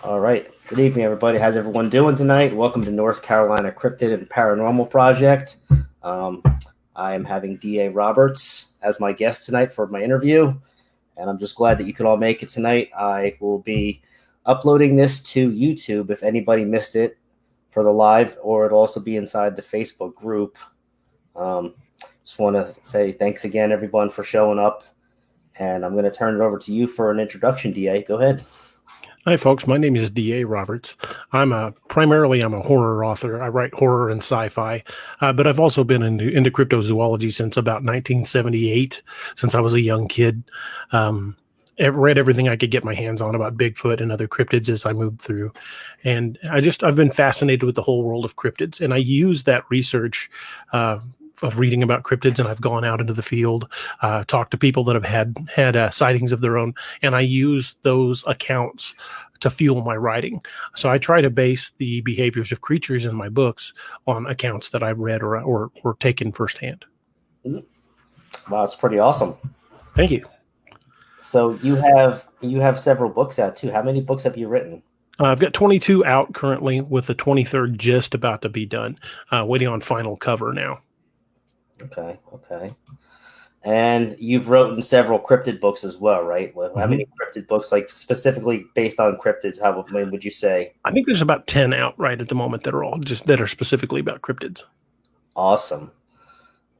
All right. Good evening, everybody. How's everyone doing tonight? Welcome to North Carolina Cryptid and Paranormal Project. Um, I am having D.A. Roberts as my guest tonight for my interview, and I'm just glad that you could all make it tonight. I will be uploading this to YouTube if anybody missed it for the live, or it'll also be inside the Facebook group. Just want to say thanks again, everyone, for showing up, and I'm going to turn it over to you for an introduction, D.A. Go ahead. Hi, folks. My name is D.A. Roberts. I'm a horror author. I write horror and sci-fi, but I've also been into cryptozoology since about 1978, since I was a young kid. I've read everything I could get my hands on about Bigfoot and other cryptids as I moved through, and I've been fascinated with the whole world of cryptids, and I use that research. Of reading about cryptids, and I've gone out into the field, talked to people that have had sightings of their own, and I use those accounts to fuel my writing. So I try to base the behaviors of creatures in my books on accounts that I've read or taken firsthand. Wow, it's pretty awesome. Thank you. So you have several books out too. How many books have you written? I've got 22 out currently, with the 23rd just about to be done. Waiting on final cover now. Okay. And you've written several cryptid books as well, right? How many cryptid books, like specifically based on cryptids? How many would you say? I think there's about 10 out right at the moment that are specifically about cryptids. Awesome.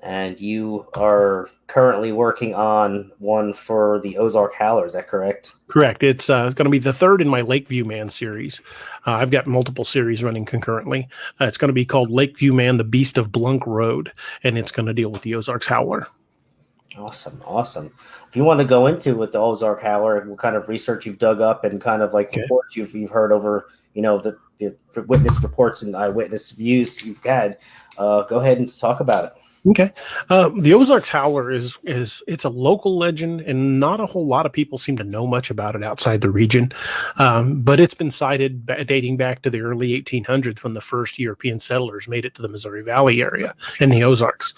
And you are currently working on one for the Ozark Howler, is that correct? Correct. It's going to be the third in my Lakeview Man series. I've got multiple series running concurrently. It's going to be called Lakeview Man, the Beast of Blunk Road, and it's going to deal with the Ozark Howler. Awesome. If you want to go into with the Ozark Howler, what kind of research you've dug up and kind of like reports you've heard over, the witness reports and eyewitness views you've had, go ahead and talk about it. Okay. The Ozark Howler is it's a local legend, and not a whole lot of people seem to know much about it outside the region. But it's been cited dating back to the early 1800s, when the first European settlers made it to the Missouri Valley area in the Ozarks.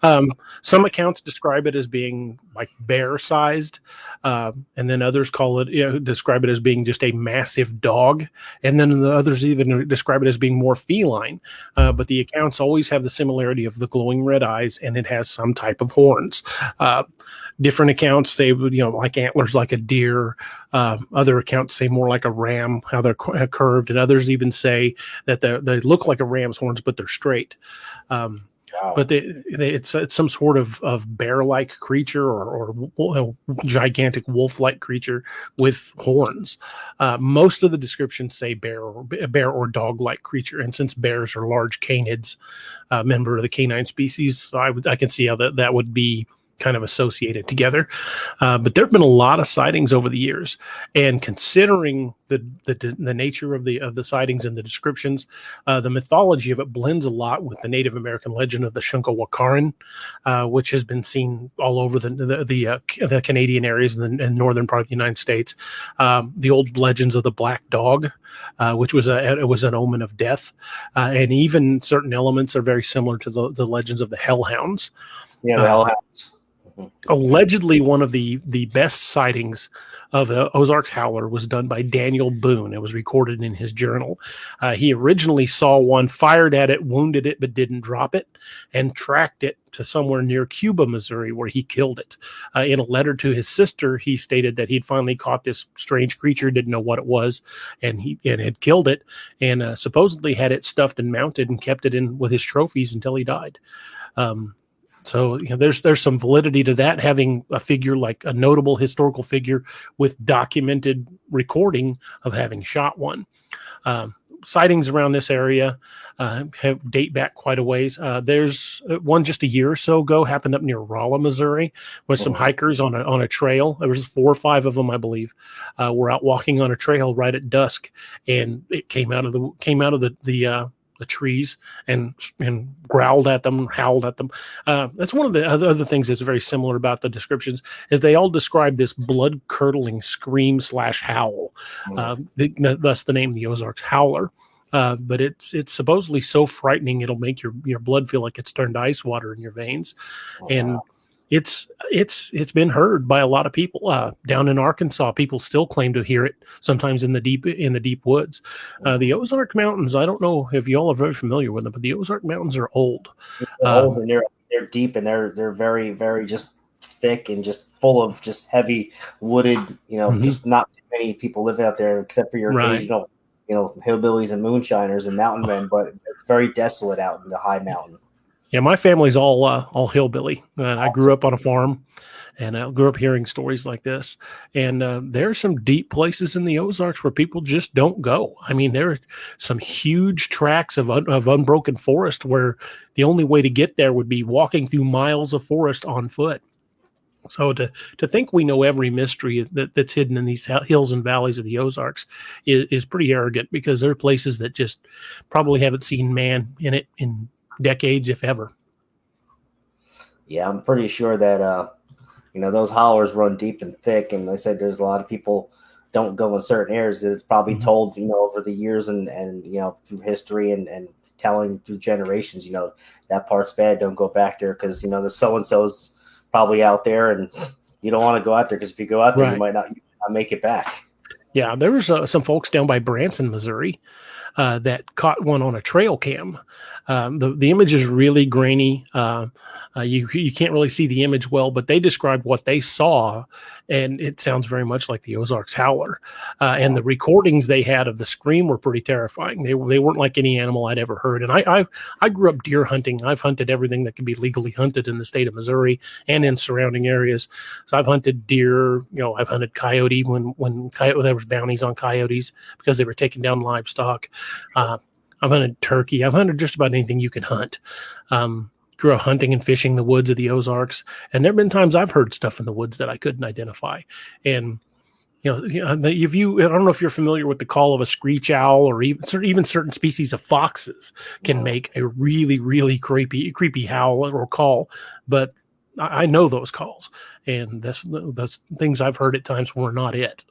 Some accounts describe it as being like bear-sized, and then others describe it as being just a massive dog, and then the others even describe it as being more feline. But the accounts always have the similarity of the glowing red eyes, and it has some type of horns. Different accounts say, like antlers like a deer. Other accounts say more like a ram, how they're curved, and others even say that they look like a ram's horns, but they're straight. Wow. But it's some sort of bear-like creature or gigantic wolf-like creature with horns. Most of the descriptions say bear or dog-like creature, and since bears are large canids, member of the canine species, so I can see how that would be kind of associated together. But there have been a lot of sightings over the years, and considering the nature of the sightings and the descriptions, the mythology of it blends a lot with the Native American legend of the Shunka-Wakaran, which has been seen all over the Canadian areas and northern part of the United States. The old legends of the Black Dog, which was an omen of death, and even certain elements are very similar to the legends of the Hellhounds. Yeah, the Hellhounds. Allegedly, one of the best sightings of Ozark's Howler was done by Daniel Boone. It was recorded in his journal. He originally saw one, fired at it, wounded it, but didn't drop it, and tracked it to somewhere near Cuba, Missouri, where he killed it. In a letter to his sister, he stated that he'd finally caught this strange creature, didn't know what it was, and had killed it, and supposedly had it stuffed and mounted and kept it in with his trophies until he died. So there's some validity to that, having a figure like a notable historical figure with documented recording of having shot one. Sightings around this area date back quite a ways. There's one just a year or so ago happened up near Rolla, Missouri, with some hikers on a trail. There was 4 or 5 of them, I believe. Were out walking on a trail right at dusk, and it came out of the trees and growled at them, howled at them. That's one of the other things that's very similar about the descriptions, is they all describe this blood-curdling scream/howl. Thus the name, the Ozark's Howler. But it's supposedly so frightening it'll make your blood feel like it's turned to ice water in your veins. And it's been heard by a lot of people down in Arkansas. People still claim to hear it sometimes in the deep woods. The Ozark Mountains. I don't know if y'all are very familiar with them, but the Ozark Mountains are old. They're old and they're deep and they're very, very just thick and just full of just heavy wooded. Just not too many people live out there except for your occasional, hillbillies and moonshiners and mountain men. But it's very desolate out in the high mountain. Yeah, my family's all hillbilly, and I grew up on a farm, and I grew up hearing stories like this. And there are some deep places in the Ozarks where people just don't go. I mean, there are some huge tracts of unbroken forest where the only way to get there would be walking through miles of forest on foot. So to think we know every mystery that's hidden in these hills and valleys of the Ozarks is pretty arrogant, because there are places that just probably haven't seen man in it in decades, if ever. Yeah, I'm pretty sure that those hollers run deep and thick, and they said there's a lot of people don't go in certain areas. It's probably told over the years and through history and telling through generations, that part's bad, don't go back there because the so and so's probably out there, and you don't want to go out there because if you go out there, you might not make it back. Yeah, there was some folks down by Branson, Missouri, that caught one on a trail cam. The image is really grainy. You can't really see the image well, but they described what they saw, and it sounds very much like the Ozark Howler. And the recordings they had of the scream were pretty terrifying. They weren't like any animal I'd ever heard. And I grew up deer hunting. I've hunted everything that can be legally hunted in the state of Missouri and in surrounding areas. So I've hunted deer. I've hunted coyote when there was bounties on coyotes because they were taking down livestock. I've hunted turkey. I've hunted just about anything you can hunt. Grew up hunting and fishing the woods of the Ozarks, and there have been times I've heard stuff in the woods that I couldn't identify. And I don't know if you're familiar with the call of a screech owl, or even certain species of foxes can make a really, really creepy howl or call. But I know those calls, and that's things I've heard at times were not it.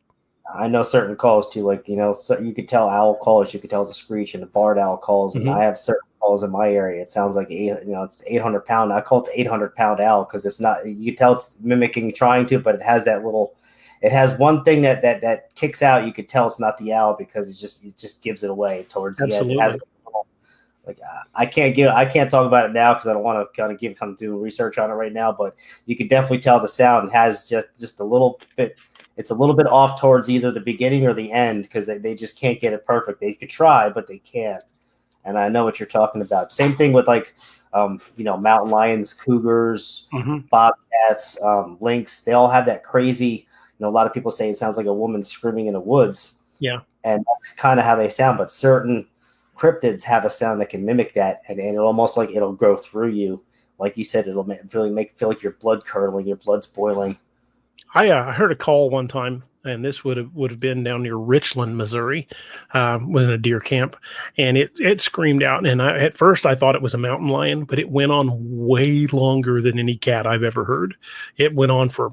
I know certain calls too, like so you could tell owl calls, you could tell the screech and the barred owl calls, and I have certain calls in my area. It sounds like it's 800 pound. I call it the 800-pound owl because it's not. You can tell it's mimicking, trying to, but it has that little. It has one thing that kicks out. You could tell it's not the owl because it just gives it away towards the end. It has I can't talk about it now because I don't want to kind of do research on it right now. But you can definitely tell the sound has just a little bit. It's a little bit off towards either the beginning or the end because they just can't get it perfect. They could try, but they can't. And I know what you're talking about. Same thing with mountain lions, cougars, bobcats, lynx. They all have that crazy. A lot of people say it sounds like a woman screaming in the woods. Yeah, and that's kind of how they sound. But certain cryptids have a sound that can mimic that, and it almost like it'll go through you. Like you said, it'll feel like your blood curdling, your blood's boiling. I heard a call one time, and this would have been down near Richland, Missouri, was in a deer camp, and it screamed out. And at first I thought it was a mountain lion, but it went on way longer than any cat I've ever heard. It went on for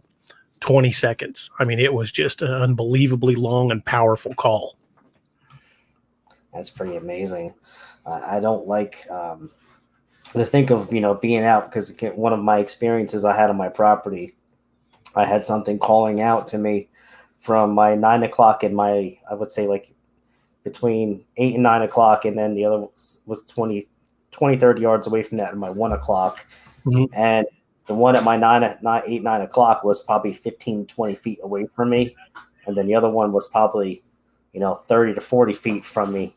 20 seconds. I mean, it was just an unbelievably long and powerful call. That's pretty amazing. I don't like to think of being out because one of my experiences I had on my property. I had something calling out to me from my 9 o'clock and I would say like between 8 and 9 o'clock. And then the other was 20, 30 yards away from that in my 1 o'clock. And the one at my 8, 9 o'clock was probably 15, 20 feet away from me. And then the other one was probably, 30 to 40 feet from me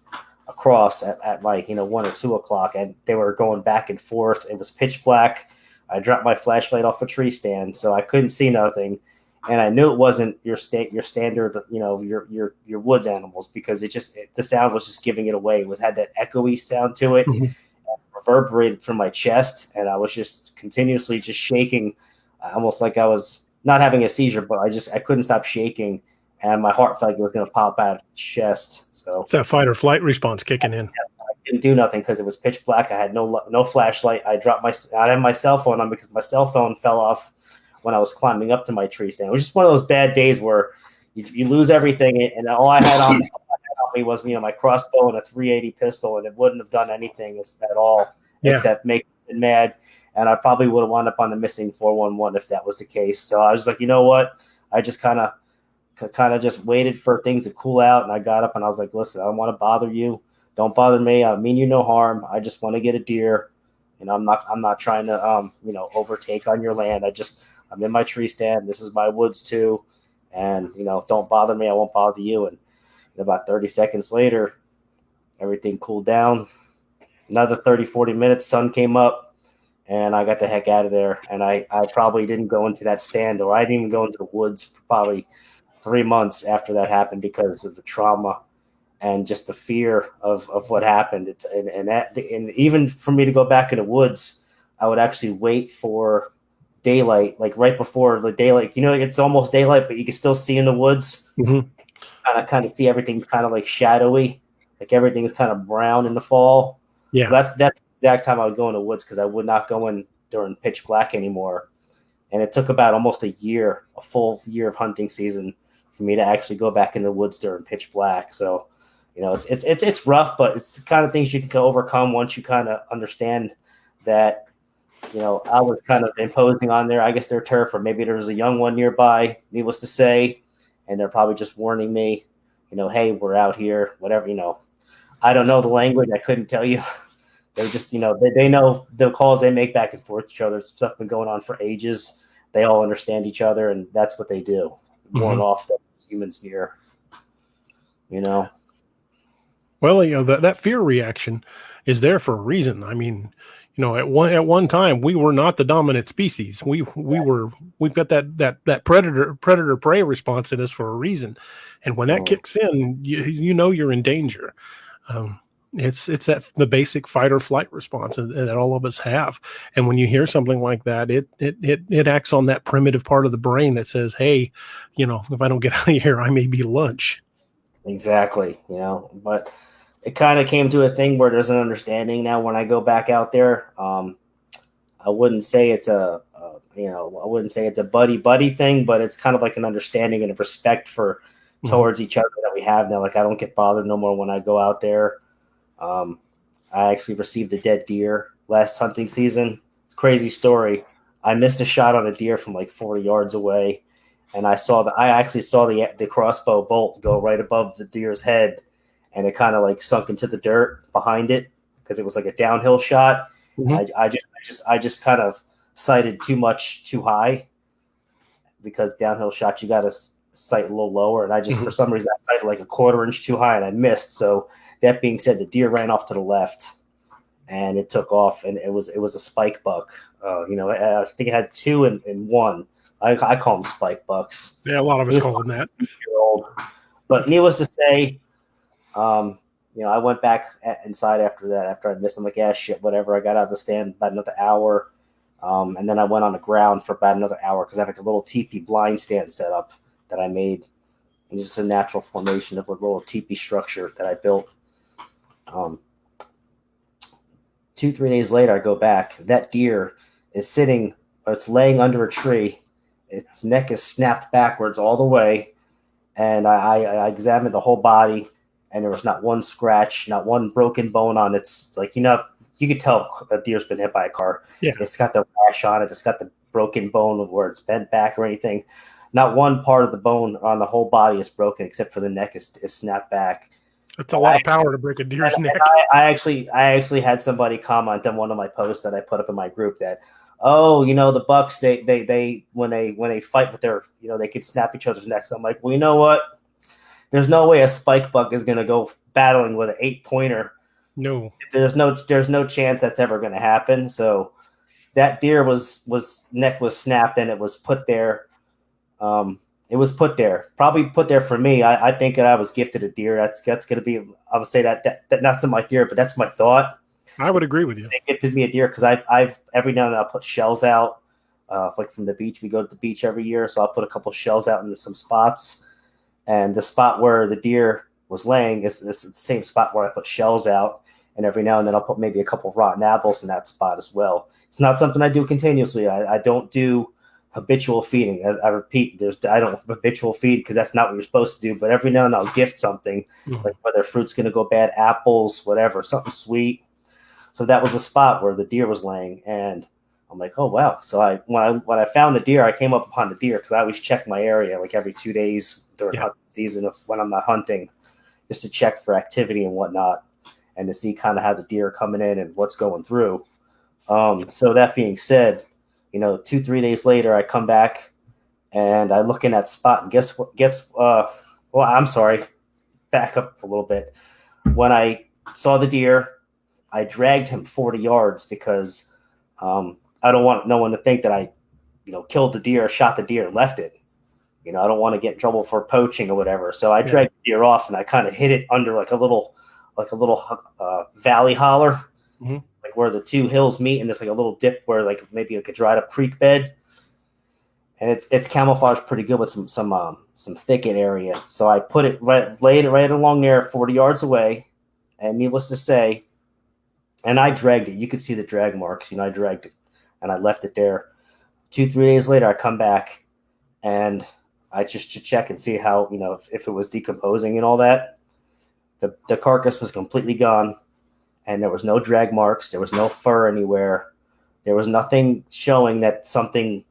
across at like, 1 or 2 o'clock. And they were going back and forth. It was pitch black. I dropped my flashlight off a tree stand, so I couldn't see nothing, and I knew it wasn't your standard, your woods animals because the sound was just giving it away. It had that echoey sound to it, reverberated from my chest, and I was just continuously just shaking, almost like I was not having a seizure, but I couldn't stop shaking, and my heart felt like it was going to pop out of the chest. So it's that fight or flight response kicking in. Didn't do nothing because it was pitch black. I had no flashlight. I had my cell phone on because my cell phone fell off when I was climbing up to my tree stand. It was just one of those bad days where you lose everything, and all I had on me was my crossbow and a .380 pistol, and it wouldn't have done anything at all except make me mad. and I probably would have wound up on the missing 411 if that was the case. So I was like, you know what? I just kind of just waited for things to cool out, and I got up and I was like, listen, I don't want to bother you. Don't bother me. I mean you no harm. I just want to get a deer. I'm not trying to overtake on your land. I'm in my tree stand. This is my woods too. And don't bother me. I won't bother you. And about 30 seconds later, everything cooled down. Another 30, 40 minutes, sun came up, and I got the heck out of there. And I probably didn't go into that stand, or I didn't even go into the woods for probably 3 months after that happened because of the trauma and just the fear of what happened. And even for me to go back in the woods, I would actually wait for daylight, like right before the daylight. It's almost daylight, but you can still see in the woods. Mm-hmm. Kind of see everything kind of like shadowy, like everything is kind of brown in the fall. Yeah, so that's the exact time I would go in the woods, because I would not go in during pitch black anymore. And it took about almost a full year of hunting season for me to actually go back in the woods during pitch black. So, it's rough, but it's the kind of things you can overcome once you kind of understand that, I was kind of imposing on I guess their turf, or maybe there was a young one nearby, needless to say, and they're probably just warning me, hey, we're out here, whatever, I don't know the language. I couldn't tell you. They're just, they know the calls they make back and forth to each other. Stuff been going on for ages. They all understand each other, and that's what they do. Warn off the humans near, Well, that fear reaction is there for a reason. I mean, at one time we were not the dominant species. We've got that predator prey response in us for a reason, and when that kicks in, you're in danger. It's the basic fight or flight response that all of us have. And when you hear something like that, it acts on that primitive part of the brain that says, hey, if I don't get out of here, I may be lunch. Exactly. But it kind of came to a thing where there's an understanding now when I go back out there. I wouldn't say it's a buddy thing, but it's kind of like an understanding and a respect for towards each other that we have now. Like, I don't get bothered no more when I go out there. I actually received a dead deer last hunting season. It's a crazy story. I missed a shot on a deer from like 40 yards away, and I actually saw the crossbow bolt go right above the deer's head, and it kind of like sunk into the dirt behind it because it was like a downhill shot. I just kind of sighted too high, because downhill shots you got to sight a little lower, and I just for some reason I sighted like a 1/4 inch too high and I missed. So that being said, the deer ran off to the left and it took off, and it was a spike buck. I think it had 2 and 1. I call them spike bucks. Yeah, a lot of us call them that. But needless to say, I went back inside after that. After I missed, I'm like, yeah, shit, whatever. I got out of the stand about another hour, and then I went on the ground for about another hour because I have like a little teepee blind stand set up that I made, and just a natural formation of a little teepee structure that I built. 2-3 days later, I go back. That deer is it's laying under a tree. Its neck is snapped backwards all the way, and I examined the whole body, and there was not one scratch, not one broken bone on its, like, you could tell a deer's been hit by a car. Yeah. It's got the rash on it. It's got the broken bone where it's bent back or anything. Not one part of the bone on the whole body is broken except for the neck is snapped back. It's a lot of power to break a deer's neck. I actually had somebody comment on one of my posts that I put up in my group that, the bucks, they when they fight with their, they could snap each other's necks. I'm like, well, you know what? There's no way a spike buck is going to go battling with an 8-pointer. No. There's no chance that's ever going to happen. So that deer neck was snapped, and it was put there. Probably put there for me. I think that I was gifted a deer. That's going to be, I would say that not my deer, but that's my thought. I would agree with you. They gifted me a deer because I've every now and then I'll put shells out, like from the beach. We go to the beach every year, so I'll put a couple shells out into some spots. And the spot where the deer was laying is the same spot where I put shells out. And every now and then I'll put maybe a couple rotten apples in that spot as well. It's not something I do continuously. I don't do habitual feeding. As I repeat, I don't habitual feed because that's not what you're supposed to do. But every now and then I'll gift something, like whether fruit's going to go bad, apples, whatever, something sweet. So that was a spot where the deer was laying, and I'm like, oh wow. So when I found the deer, I came up upon the deer because I always check my area like every 2 days during Yeah. hunting season when I'm not hunting, just to check for activity and whatnot, and to see kind of how the deer are coming in and what's going through. So that being said, 2-3 days later, I come back and I look in that spot, and guess what? Well, I'm sorry, back up a little bit. When I saw the deer, I dragged him 40 yards because I don't want no one to think that I, killed the deer, shot the deer, and left it. I don't want to get in trouble for poaching or whatever. So I dragged the deer off and I kind of hid it under like a little valley holler, Mm-hmm. like where the two hills meet, and there's like a little dip where like maybe like a dried up creek bed, and it's camouflaged pretty good with some thicket area. So I put it laid it right along there, 40 yards away, and needless to say, and I dragged it. You could see the drag marks. I dragged it and I left it there. 2-3 days later, I come back and I just to check and see how if it was decomposing and all that. The carcass was completely gone, and there was no drag marks. There was no fur anywhere. There was nothing showing that something,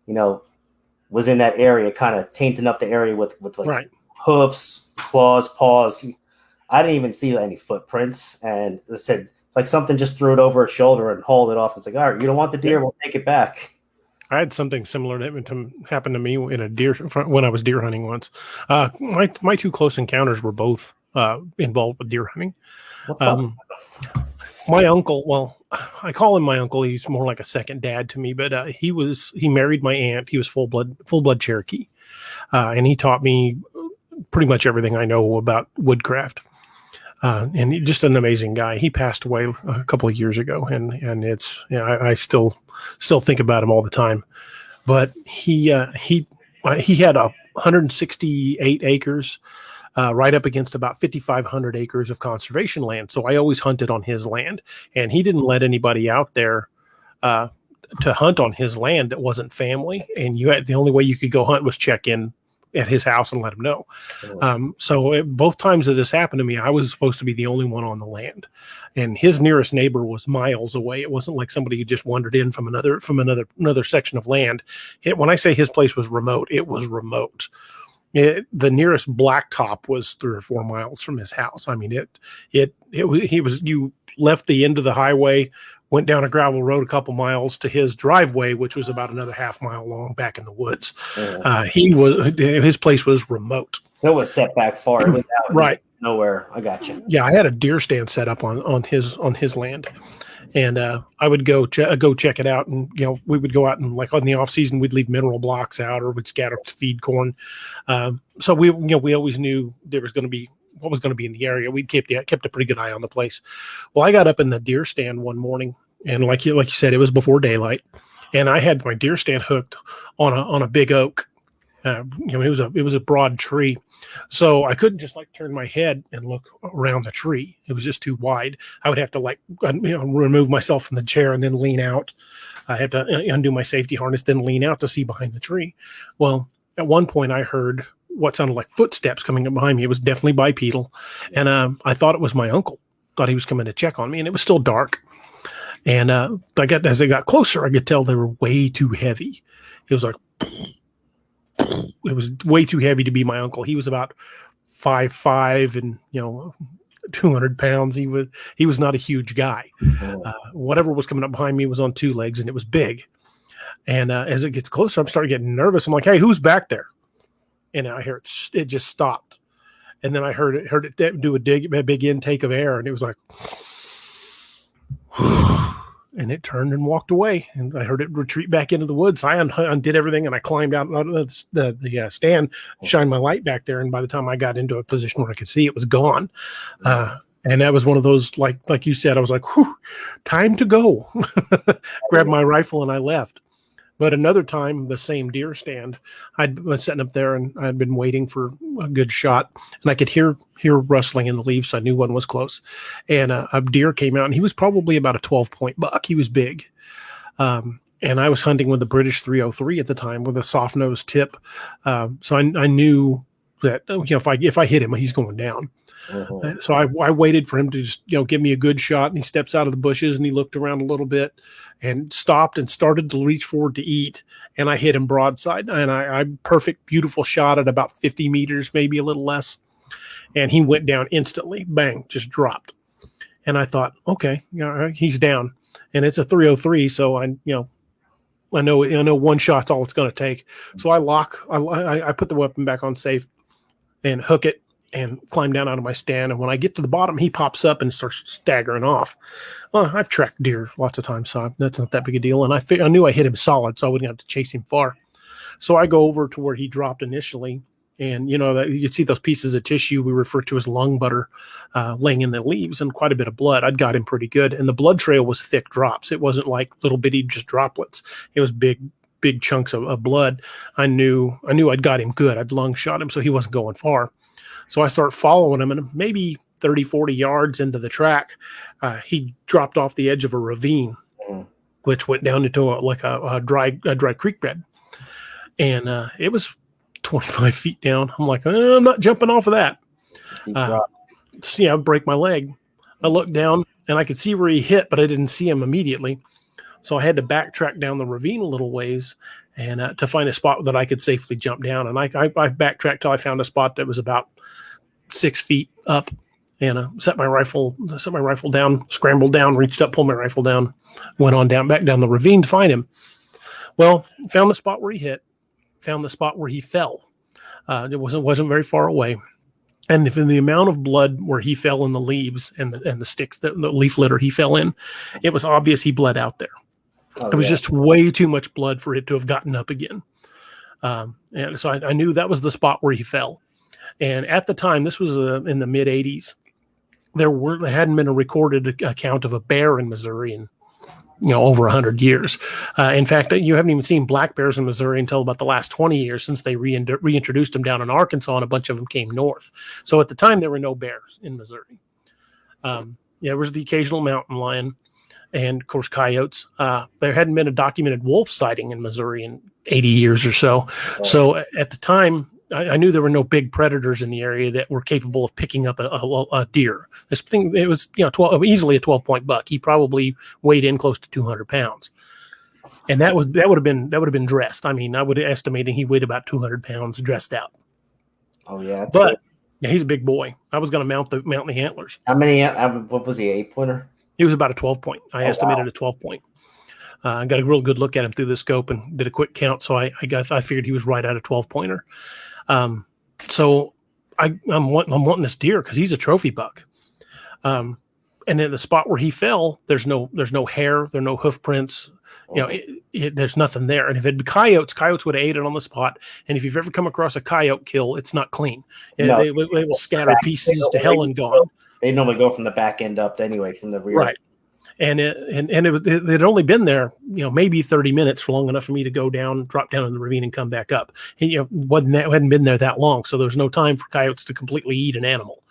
was in that area, kind of tainting up the area with like hoofs, claws, paws. I didn't even see any footprints, and it said it's like something just threw it over its shoulder and hauled it off. It's like, all right, you don't want the deer, we'll take it back. I had something similar to happen to me in a deer when I was deer hunting once. My two close encounters were both involved with deer hunting. My uncle, well, I call him my uncle. He's more like a second dad to me, but he married my aunt. He was full blood Cherokee, and he taught me pretty much everything I know about woodcraft. And just an amazing guy. He passed away a couple of years ago, and it's I still think about him all the time. But he had 168 acres, right up against about 5,500 acres of conservation land. So I always hunted on his land, and he didn't let anybody out there to hunt on his land that wasn't family. And the only way you could go hunt was check in at his house and let him know. Both times that this happened to me, I was supposed to be the only one on the land, and his nearest neighbor was miles away. It wasn't like somebody who just wandered in from another section of land. When I say his place was remote, it was remote. The nearest blacktop was 3 or 4 miles from his house. I mean, you left the end of the highway, went down a gravel road a couple miles to his driveway, which was about another half mile long back in the woods. His place was remote. It was set back far. It was out right. Nowhere. I got you. Yeah. I had a deer stand set up on his land, and I would go check it out. And, we would go out and like on the off season, we'd leave mineral blocks out or we'd scatter feed corn. So we always knew there was going to be what was going to be in the area. We kept a pretty good eye on the place. Well, I got up in the deer stand one morning, and like you said, it was before daylight, and I had my deer stand hooked on a big oak. It was a broad tree, so I couldn't just like turn my head and look around the tree. It was just too wide. I would have to remove myself from the chair and then lean out. I had to undo my safety harness, then lean out to see behind the tree. Well, at one point I heard what sounded like footsteps coming up behind me. It was definitely bipedal, and I thought it was my uncle. Thought he was coming to check on me, and it was still dark. And as I got closer, I could tell they were way too heavy. It was like it was way too heavy to be my uncle. He was about 5'5" and 200 pounds. He was not a huge guy. Whatever was coming up behind me was on 2 legs, and it was big. And as it gets closer, I'm starting getting nervous. I'm like, "Hey, who's back there?" And I hear it just stopped. And then I heard it do a big intake of air, and it was like, and it turned and walked away. And I heard it retreat back into the woods. I undid everything, and I climbed out of the stand, shined my light back there. And by the time I got into a position where I could see, it was gone. And that was one of those, like you said, I was like, whew, time to go. Grabbed my rifle and I left. But another time, the same deer stand, I was sitting up there and I'd been waiting for a good shot, and I could hear rustling in the leaves. So I knew one was close, and a deer came out, and he was probably about a 12-point buck. He was big. And I was hunting with the British 303 at the time with a soft nose tip. So I knew that if I hit him, he's going down. Mhm. So I waited for him to just give me a good shot, and he steps out of the bushes and he looked around a little bit and stopped and started to reach forward to eat, and I hit him broadside, and I perfect, beautiful shot at about 50 meters, maybe a little less, and he went down instantly. Bang, just dropped. And I thought, okay, he's down, and it's a 303, so I know one shot's all it's going to take. So I put the weapon back on safe and hook it and climb down out of my stand. And when I get to the bottom, he pops up and starts staggering off. Well, I've tracked deer lots of times, so that's not that big a deal. And I knew I hit him solid, so I wouldn't have to chase him far. So I go over to where he dropped initially. And, you see those pieces of tissue we refer to as lung butter laying in the leaves, and quite a bit of blood. I'd got him pretty good. And the blood trail was thick drops. It wasn't like little bitty just droplets. It was big chunks of blood. I knew I'd got him good. I'd lung shot him, so he wasn't going far. So I start following him, and maybe 30, 40 yards into the track, he dropped off the edge of a ravine, which went down into a dry creek bed. And it was 25 feet down. I'm like, I'm not jumping off of that. I break my leg. I looked down, and I could see where he hit, but I didn't see him immediately. So I had to backtrack down the ravine a little ways and to find a spot that I could safely jump down. And I backtracked till I found a spot that was about 6 feet up, and set my rifle down, scrambled down, reached up, pulled my rifle down, went on back down the ravine to find him. Well, found the spot where he hit, found the spot where he fell. It wasn't very far away. And the amount of blood where he fell in the leaves and the sticks, the leaf litter he fell in, it was obvious he bled out there. It was just way too much blood for it to have gotten up again. And so I knew that was the spot where he fell. And at the time, this was in the mid 80s, there hadn't been a recorded account of a bear in Missouri in over 100 years. In fact, you haven't even seen black bears in Missouri until about the last 20 years, since they reintroduced them down in Arkansas, and a bunch of them came north. So at the time, there were no bears in Missouri. There was the occasional mountain lion, and of course coyotes. There hadn't been a documented wolf sighting in Missouri in 80 years or so. So at the time, I knew there were no big predators in the area that were capable of picking up a deer. This thing, it was easily a 12-point buck. He probably weighed in close to 200 pounds, and that would have been dressed. I mean, I would estimate he weighed about 200 pounds dressed out. Oh yeah, but yeah, he's a big boy. I was going to mount the antlers. How many? What was he? 8-pointer? He was about a 12-point. I estimated a 12-point. I got a real good look at him through the scope and did a quick count. So I figured he was right at a 12-pointer. So I'm wanting this deer because he's a trophy buck. And in the spot where he fell, there's no hair, there are no hoof prints. There's nothing there. And if it had been coyotes would have ate it on the spot. And if you've ever come across a coyote kill, it's not clean. No. They will scatter pieces to hell and gone. They normally go from the back end up anyway, from the rear. Right. And it had only been there, maybe 30 minutes, for long enough for me to drop down in the ravine and come back up. And, hadn't been there that long, so there was no time for coyotes to completely eat an animal.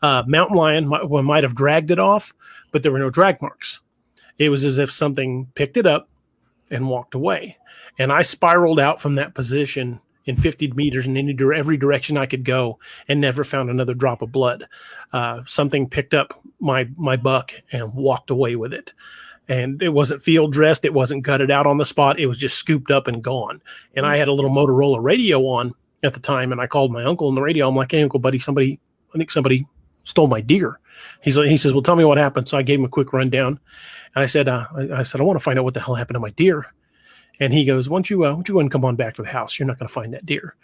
Mountain lion might have dragged it off, but there were no drag marks. It was as if something picked it up and walked away. And I spiraled out from that position in 50 meters in every direction I could go, and never found another drop of blood. Something picked up my buck and walked away with it. And it wasn't field dressed. It wasn't gutted out on the spot. It was just scooped up and gone. And I had a little Motorola radio on at the time, and I called my uncle on the radio. I'm like, "Hey, Uncle Buddy, I think somebody stole my deer." He says, "Well, tell me what happened." So I gave him a quick rundown. And I said, I want to find out what the hell happened to my deer. And he goes, "Why don't you go and come on back to the house? You're not going to find that deer."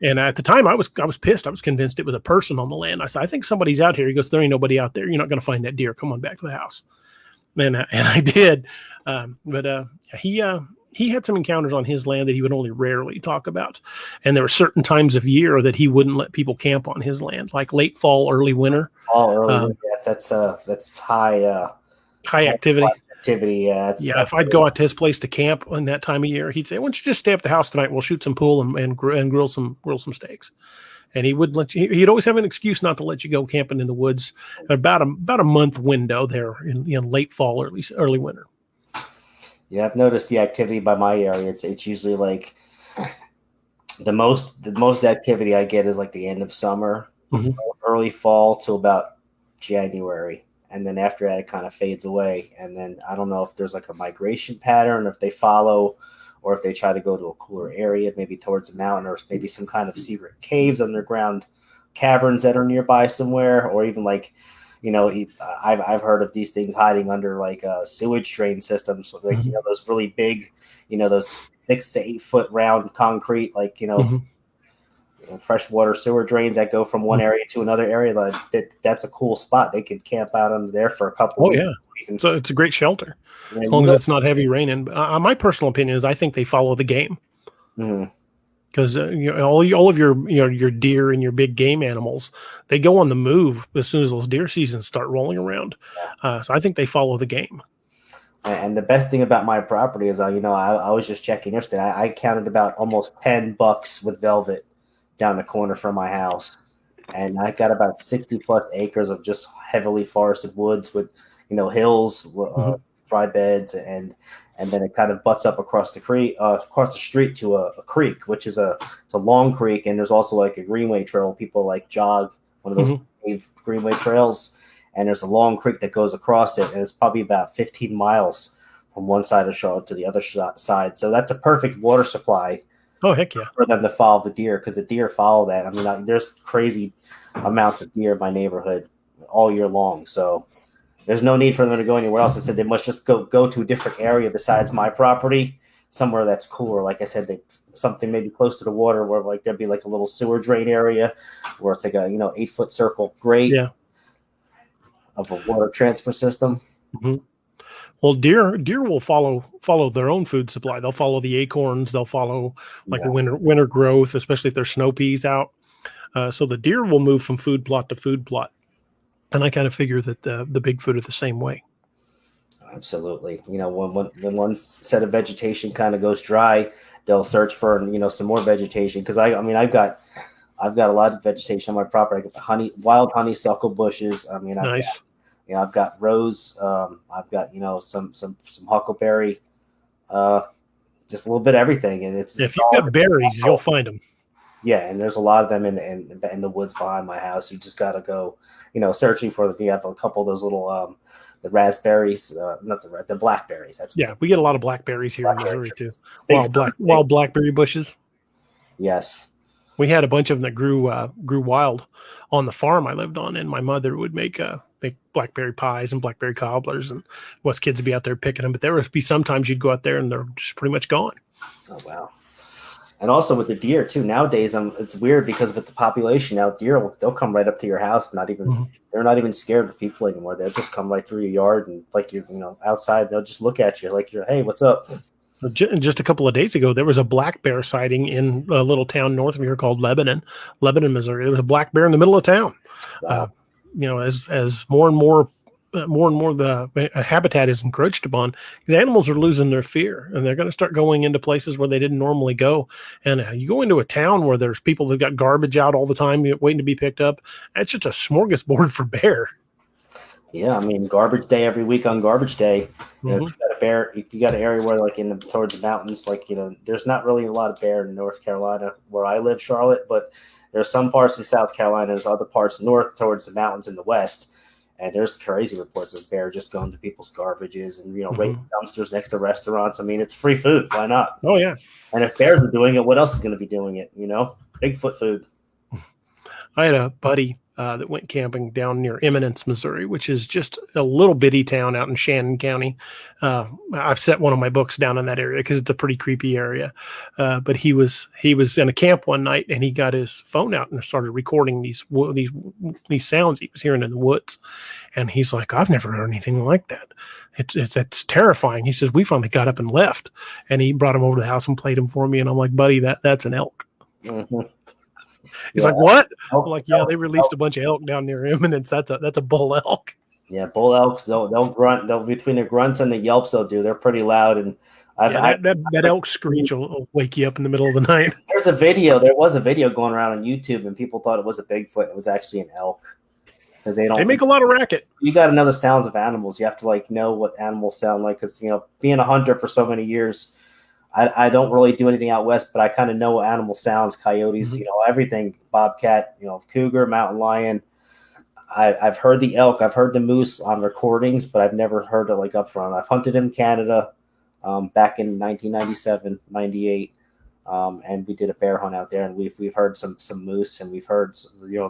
And at the time, I was pissed. I was convinced it was a person on the land. I said, "I think somebody's out here." He goes, "There ain't nobody out there. You're not going to find that deer. Come on back to the house." And I did. But he had some encounters on his land that he would only rarely talk about. And there were certain times of year that he wouldn't let people camp on his land, like late fall, early winter. Early winter. That's high activity. Yeah. If I'd go out to his place to camp on that time of year, he'd say, "Why don't you just stay at the house tonight? We'll shoot some pool and grill some steaks." And he would let you. He'd always have an excuse not to let you go camping in the woods. About a month window there in late fall, early winter. Yeah, I've noticed the activity by my area. It's usually like the most activity I get is like the end of summer, Mhm. early fall to about January. And then after that, it kind of fades away. And then I don't know if there's like a migration pattern, if they follow, or if they try to go to a cooler area, maybe towards the mountain, or maybe some kind of secret caves, underground caverns that are nearby somewhere, or even like, I've heard of these things hiding under like sewage drain systems, like Mhm. those really big, those 6 to 8 foot round concrete, like Mhm. freshwater sewer drains that go from one Mhm. area to another area. That's a cool spot. They could camp out under there for a couple Oh weeks. yeah, Even, so it's a great shelter as you long as go. it's not heavy raining. My personal opinion is I think they follow the game. Mhm. Because all of your your deer and your big game animals, they go on the move as soon as those deer seasons start rolling around. So I think they follow the game. And the best thing about my property is, I was just checking yesterday. I counted about almost 10 bucks with velvet down the corner from my house, and I got about 60 plus acres of just heavily forested woods with, hills, Mhm. dry beds, and then it kind of butts up across the street to a creek, which is it's a long creek, and there's also like a greenway trail. People like jog one of those Mhm. greenway trails, and there's a long creek that goes across it, and it's probably about 15 miles from one side of Charlotte to the other side. So that's a perfect water supply Oh heck yeah. for them to follow the deer, because the deer follow that. I mean, there's crazy amounts of deer in my neighborhood all year long. So there's no need for them to go anywhere else. I said they must just go to a different area besides my property, somewhere that's cooler. Like I said, something maybe close to the water where like there'd be like a little sewer drain area where it's like a 8 foot circle grate Yeah. of a water transfer system. Mhm. Well, deer will follow their own food supply. They'll follow the acorns. They'll follow like a Yeah, winter growth, especially if there's snow peas out. So the deer will move from food plot to food plot. And I kind of figure that the Bigfoot are the same way. absolutely. When one set of vegetation kind of goes dry, they'll search for some more vegetation. Because I mean, I've got a lot of vegetation on my property. I got wild honeysuckle bushes. I mean, Nice. I've got rose. I've got some huckleberry. Uh, just a little bit of everything, and it's If you've all got berries, you'll find them. yeah. And there's a lot of them in the woods behind my house. You just got to go, searching for them. You have a couple of those little the raspberries, not the blackberries. That's what Yeah, we get a lot of blackberries here in blackberry Missouri too. trees. It's big stuff. Big. Wild blackberry bushes. Yes. We had a bunch of them that grew wild on the farm I lived on, and my mother would make blackberry pies and blackberry cobblers, and us kids would be out there picking them. But there would be sometimes you'd go out there and they're just pretty much gone. Oh wow. And also with the deer too. Nowadays, it's weird because with the population now, they'll come right up to your house. Mhm. They're not even scared of people anymore. They'll just come right through your yard and like you're outside. They'll just look at you like you're, hey, what's up? Just a couple of days ago, there was a black bear sighting in a little town north of here called Lebanon, Missouri. There was a black bear in the middle of town. Uh, Wow. as more and more the habitat is encroached upon, the animals are losing their fear, and they're going to start going into places where they didn't normally go. And you go into a town where there's people that got garbage out all the time waiting to be picked up. It's just a smorgasbord for bear. Yeah, I mean, garbage day every week on garbage day. If Mm-hmm. you got a bear, if you got an area where like towards the mountains, like there's not really a lot of bear in North Carolina where I live, Charlotte, but there's some parts in South Carolina. There's other parts north towards the mountains in the west, and there's crazy reports of bear just going to people's garbages and raiding Mm-hmm. dumpsters next to restaurants. I mean, it's free food. Why not? Oh yeah. And if bears are doing it, what else is going to be doing it? Bigfoot food. I had a buddy that went camping down near Eminence, Missouri, which is just a little bitty town out in Shannon County. I've set one of my books down in that area because it's a pretty creepy area. But he was in a camp one night and he got his phone out and started recording these sounds he was hearing in the woods. And he's like, I've never heard anything like that. It's terrifying. He says we finally got up and left, and he brought him over to the house and played him for me. And I'm like, buddy, that's an elk. Mm-hmm. He's Yeah, like, what? I'm elk, like, yeah, elk, they released a bunch of elk down near Eminence. That's a bull elk. yeah, bull elks. They'll grunt. They'll between the grunts and the yelps they'll do. They're pretty loud. And I've Yeah, I that elk screech will wake you up in the middle of the night. there's a video. There was a video going around on YouTube, and people thought it was a Bigfoot. It was actually an elk because they They don't. make a lot of racket. You got to know the sounds of animals. You have to like know what animals sound like because being a hunter for so many years, I don't really do anything out west, but I kind of know animal sounds, coyotes, Mhm. everything, bobcat, cougar, mountain lion. I've heard the elk, I've heard the moose on recordings, but I've never heard it like up front. I've hunted in Canada back in 1997, 98. And we did a bear hunt out there, and we've heard some moose, and we've heard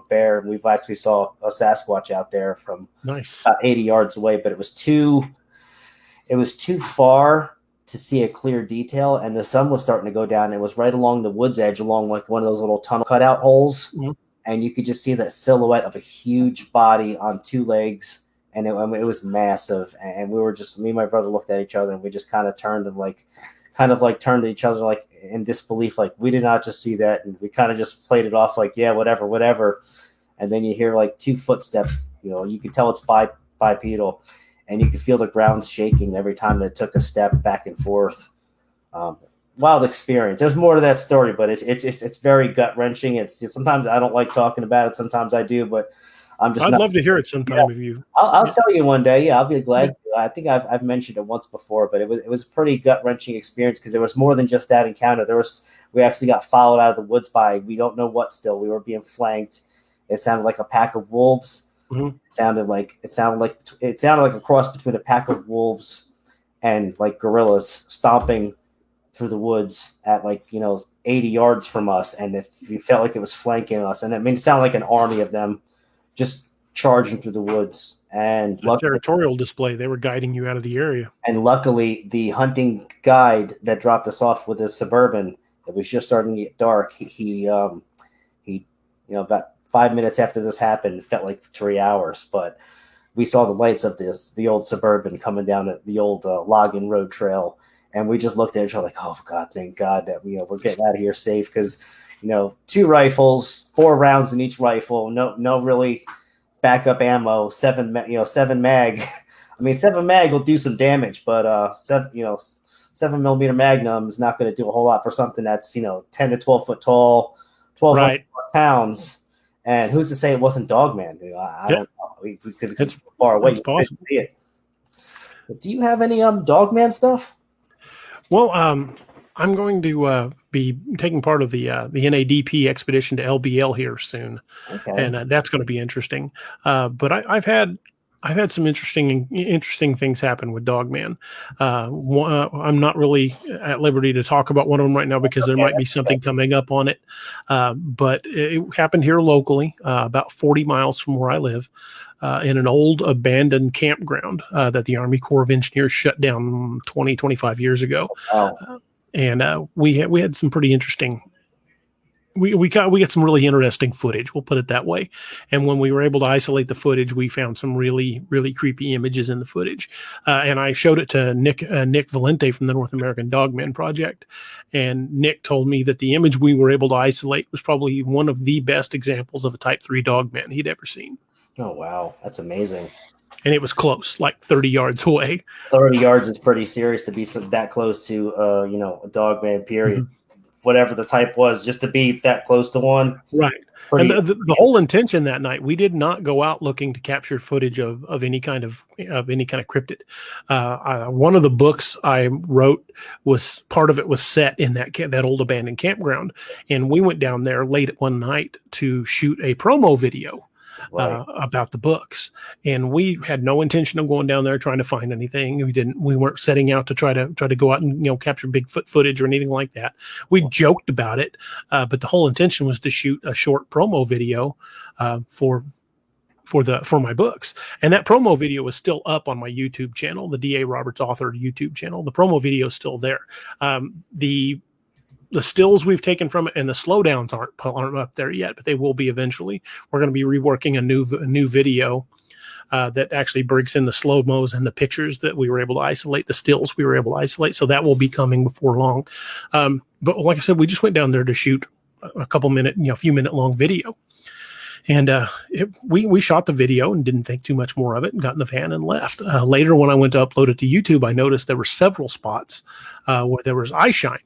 bear, and we've actually saw a Sasquatch out there from Nice. about 80 yards away, but it was too far to see a clear detail, and the sun was starting to go down. It was right along the woods edge, along like one of those little tunnel cutout holes, Mhm. and you could just see that silhouette of a huge body on two legs, and it was massive. And we were just, me and my brother looked at each other, and we just kind of turned and turned to each other like in disbelief, like we did not just see that, and we kind of just played it off like, yeah, whatever, whatever. And then you hear like two footsteps, you can tell it's bipedal, and you could feel the ground shaking every time they took a step back and forth. Wild experience. There's more to that story, but it's very gut wrenching. It's sometimes I don't like talking about it. Sometimes I do, but I'm just I'd not. love to hear it Yeah, sometime if you. I'll Yeah. tell you one day. Yeah, I'll be Yeah. glad to. I think I've mentioned it once before, but it was a pretty gut wrenching experience because there was more than just that encounter. We actually got followed out of the woods by we don't know what. Still, we were being flanked. It sounded like a pack of wolves. Mhm. It sounded like a cross between a pack of wolves and like gorillas stomping through the woods at 80 yards from us, and if you felt like it was flanking us, and it sounded like an army of them just charging through the woods. A territorial display. They were guiding you out of the area. And luckily, the hunting guide that dropped us off with his Suburban, it was just starting to get dark. He about 5 minutes after this happened, it felt like 3 hours, but we saw the lights of the old Suburban coming down the old logging road trail, and we just looked at each other like, oh God, thank God that we're getting out of here safe, because two rifles, 4 rounds in each rifle, no really backup ammo, seven mag. I mean, 7 mag will do some damage, but 7 millimeter Magnum is not going to do a whole lot for something that's 10 to 12 foot tall, 1,200 Right. pounds. And who's to say it wasn't Dogman? I don't know. We could have seen It's far away. It's You couldn't possible. see it. But do you have any Dogman stuff? Well, I'm going to be taking part of the NADP expedition to LBL here soon, Okay. and that's going to be interesting. But I've had some interesting things happen with Dogman. I'm not really at liberty to talk about one of them right now because there Okay. might be something coming up on it. But it happened here locally, about 40 miles from where I live. In an old abandoned campground that the Army Corps of Engineers shut down 20, 25 years ago. Oh, And we had some pretty interesting. We got some really interesting footage. We'll put it that way. And when we were able to isolate the footage, we found some really creepy images in the footage. And I showed it to Nick Valente from the North American Dogman Project. And Nick told me that the image we were able to isolate was probably one of the best examples of a Type 3 Dogman he'd ever seen. oh wow, that's amazing. And it was close, like 30 yards away. 30 yards is pretty serious to be that close to a Dogman. Period. Mm-hmm. Whatever the type was, just to be that close to one. Right. Pretty, And the whole intention that night, we did not go out looking to capture footage of any kind of cryptid. One of the books I wrote was part of it was set in that old abandoned campground, and we went down there late at one night to shoot a promo video. right. About the books, and we had no intention of going down there trying to find anything. We weren't setting out to try to go out and capture Bigfoot footage or anything like that. We joked about it, but the whole intention was to shoot a short promo video for my books. And that promo video is still up on my YouTube channel, the D.A. Roberts Author YouTube channel. The promo video is still there. The stills we've taken from it and the slowdowns aren't up there yet, but they will be eventually. We're going to be reworking a new video that actually breaks in the slow-mos and the pictures that we were able to isolate, the stills we were able to isolate. So that will be coming before long. But like I said, we just went down there to shoot a few minute long video. And we shot the video and didn't think too much more of it and got in the van and left. Later, when I went to upload it to YouTube, I noticed there were several spots where there was eye shine.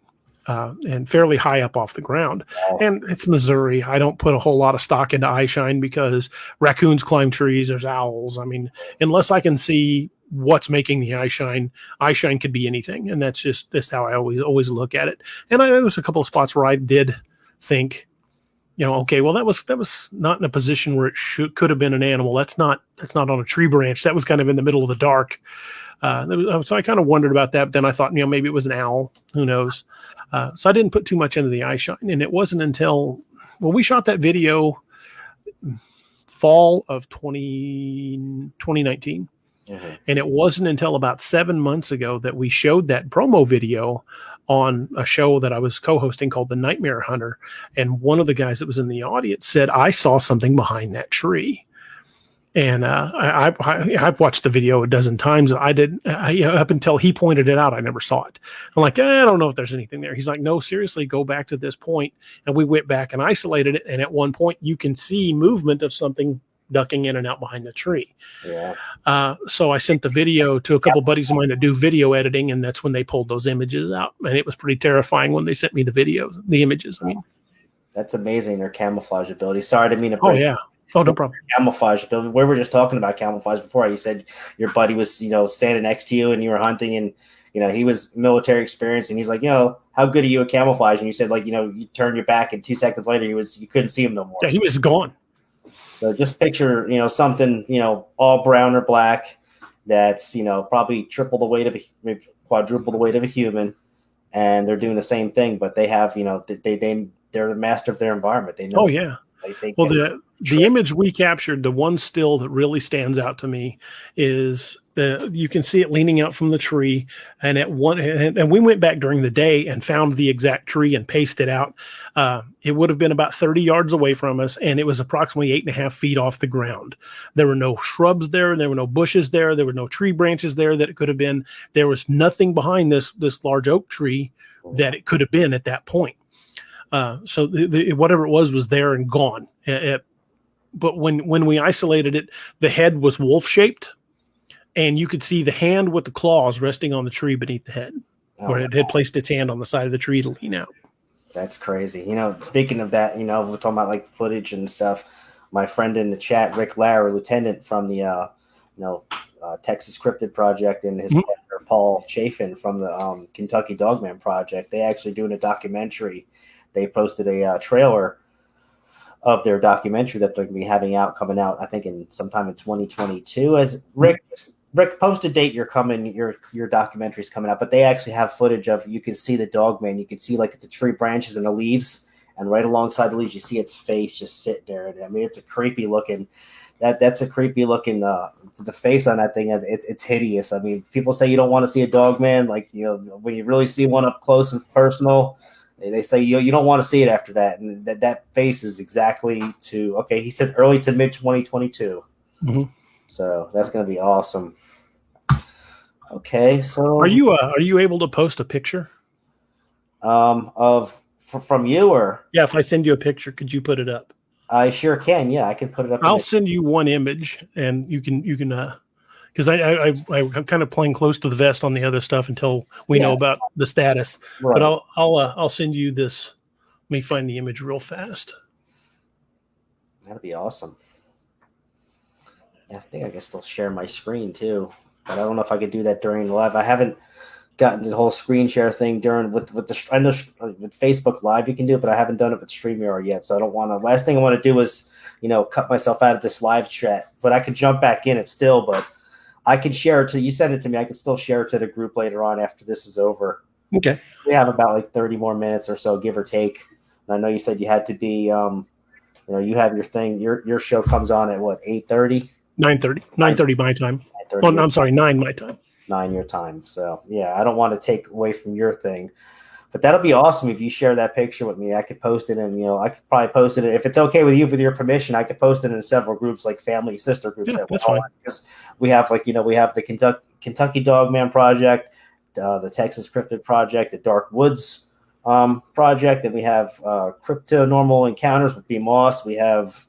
And fairly high up off the ground. Wow. And it's Missouri. I don't put a whole lot of stock into eye shine because raccoons climb trees. There's owls. I mean, unless I can see what's making the eye shine. Eye shine could be anything, and that's how I always look at it. And there was a couple of spots where I did think, okay, well, that was not in a position where it could have been an animal. That's not on a tree branch. That was kind of in the middle of the dark. So I kind of wondered about that. But then I thought, maybe it was an owl. Who knows? So I didn't put too much into the eye shine. And it wasn't until, we shot that video fall of 2019. Mm-hmm. And it wasn't until about 7 months ago that we showed that promo video on a show that I was co-hosting called The Nightmare Hunter. And one of the guys that was in the audience said, I saw something behind that tree. And I've watched the video a dozen times. Up until he pointed it out, I never saw it. I'm like, I don't know if there's anything there. He's like, no, seriously, go back to this point. And we went back and isolated it. And at one point, you can see movement of something ducking in and out behind the tree. Yeah. So I sent the video to a couple buddies of mine that do video editing, and that's when they pulled those images out. And it was pretty terrifying when they sent me the images. I mean, that's amazing, their camouflage ability. Sorry, I didn't mean to break. Oh yeah. Oh, no problem. Camouflage ability. We were just talking about camouflage before. You said your buddy was, standing next to you and you were hunting, and he was military experienced, and he's like, how good are you at camouflage? And you said, you turn your back, and 2 seconds later you couldn't see him no more. Yeah, he was gone. So just picture, something, all brown or black that's, probably triple the weight of maybe quadruple the weight of a human, and they're doing the same thing, but they have, they're the master of their environment. They know. Oh yeah. The image we captured, the one still that really stands out to me is you can see it leaning out from the tree, and and we went back during the day and found the exact tree and pasted out. It would have been about 30 yards away from us, and it was approximately 8.5 feet off the ground. There were no shrubs there. There were no bushes there. There were no tree branches there that it could have been. There was nothing behind this large oak tree that it could have been at that point. So whatever it was there and gone. But when we isolated it, the head was wolf-shaped, and you could see the hand with the claws resting on the tree beneath the head, where it had placed its hand on the side of the tree to lean out. That's crazy. Speaking of that, we're talking about footage and stuff. My friend in the chat, Rick Lauer, lieutenant from the Texas Cryptid Project, and his partner Paul Chafin from the Kentucky Dogman Project, they actually doing a documentary. They posted a trailer of their documentary that they're going to be coming out, I think, sometime in 2022. As Rick, post a date your documentary's coming out, but they actually have footage of, you can see the Dogman, you can see the tree branches and the leaves, and right alongside the leaves, you see its face just sitting there. I mean, it's a creepy looking. That's a creepy looking. The face on that thing, it's hideous. I mean, people say you don't want to see a Dogman, when you really see one up close and personal. They say you don't want to see it after that, and that face is exactly he said early to mid 2022. Mm-hmm. So that's going to be awesome. Okay, so are you able to post a picture from you, or if I send you a picture, could you put it up? I sure can. Yeah, I can put it up. I'll send you one image, and you can because I'm kind of playing close to the vest on the other stuff until we know about the status. Right. But I'll send you this. Let me find the image real fast. That'd be awesome. Yeah, I think I can still share my screen too, but I don't know if I could do that during the live. I haven't gotten the whole screen share thing with I know with Facebook Live you can do it, but I haven't done it with StreamYard yet. So I don't want to. Last thing I want to do is cut myself out of this live chat. But I could jump back in it still, but I can share it to you. Send it to me. I can still share it to the group later on after this is over. Okay. We have about 30 more minutes or so, give or take. And I know you said you had to be, you have your thing. Your show comes on at what, 8:30? 9:30. 9:30 my time. Oh, I'm sorry, 9 my time. 9 your time. So yeah, I don't want to take away from your thing. But that'll be awesome if you share that picture with me. I could post it, and I could probably post it if it's okay with you, with your permission. I could post it in several groups, like family sister groups. Yeah, that's fine. Because we have we have the Kentucky Dogman Project, the Texas Cryptid Project, the Dark Woods Project, and we have Crypto Normal Encounters with B. Moss. We have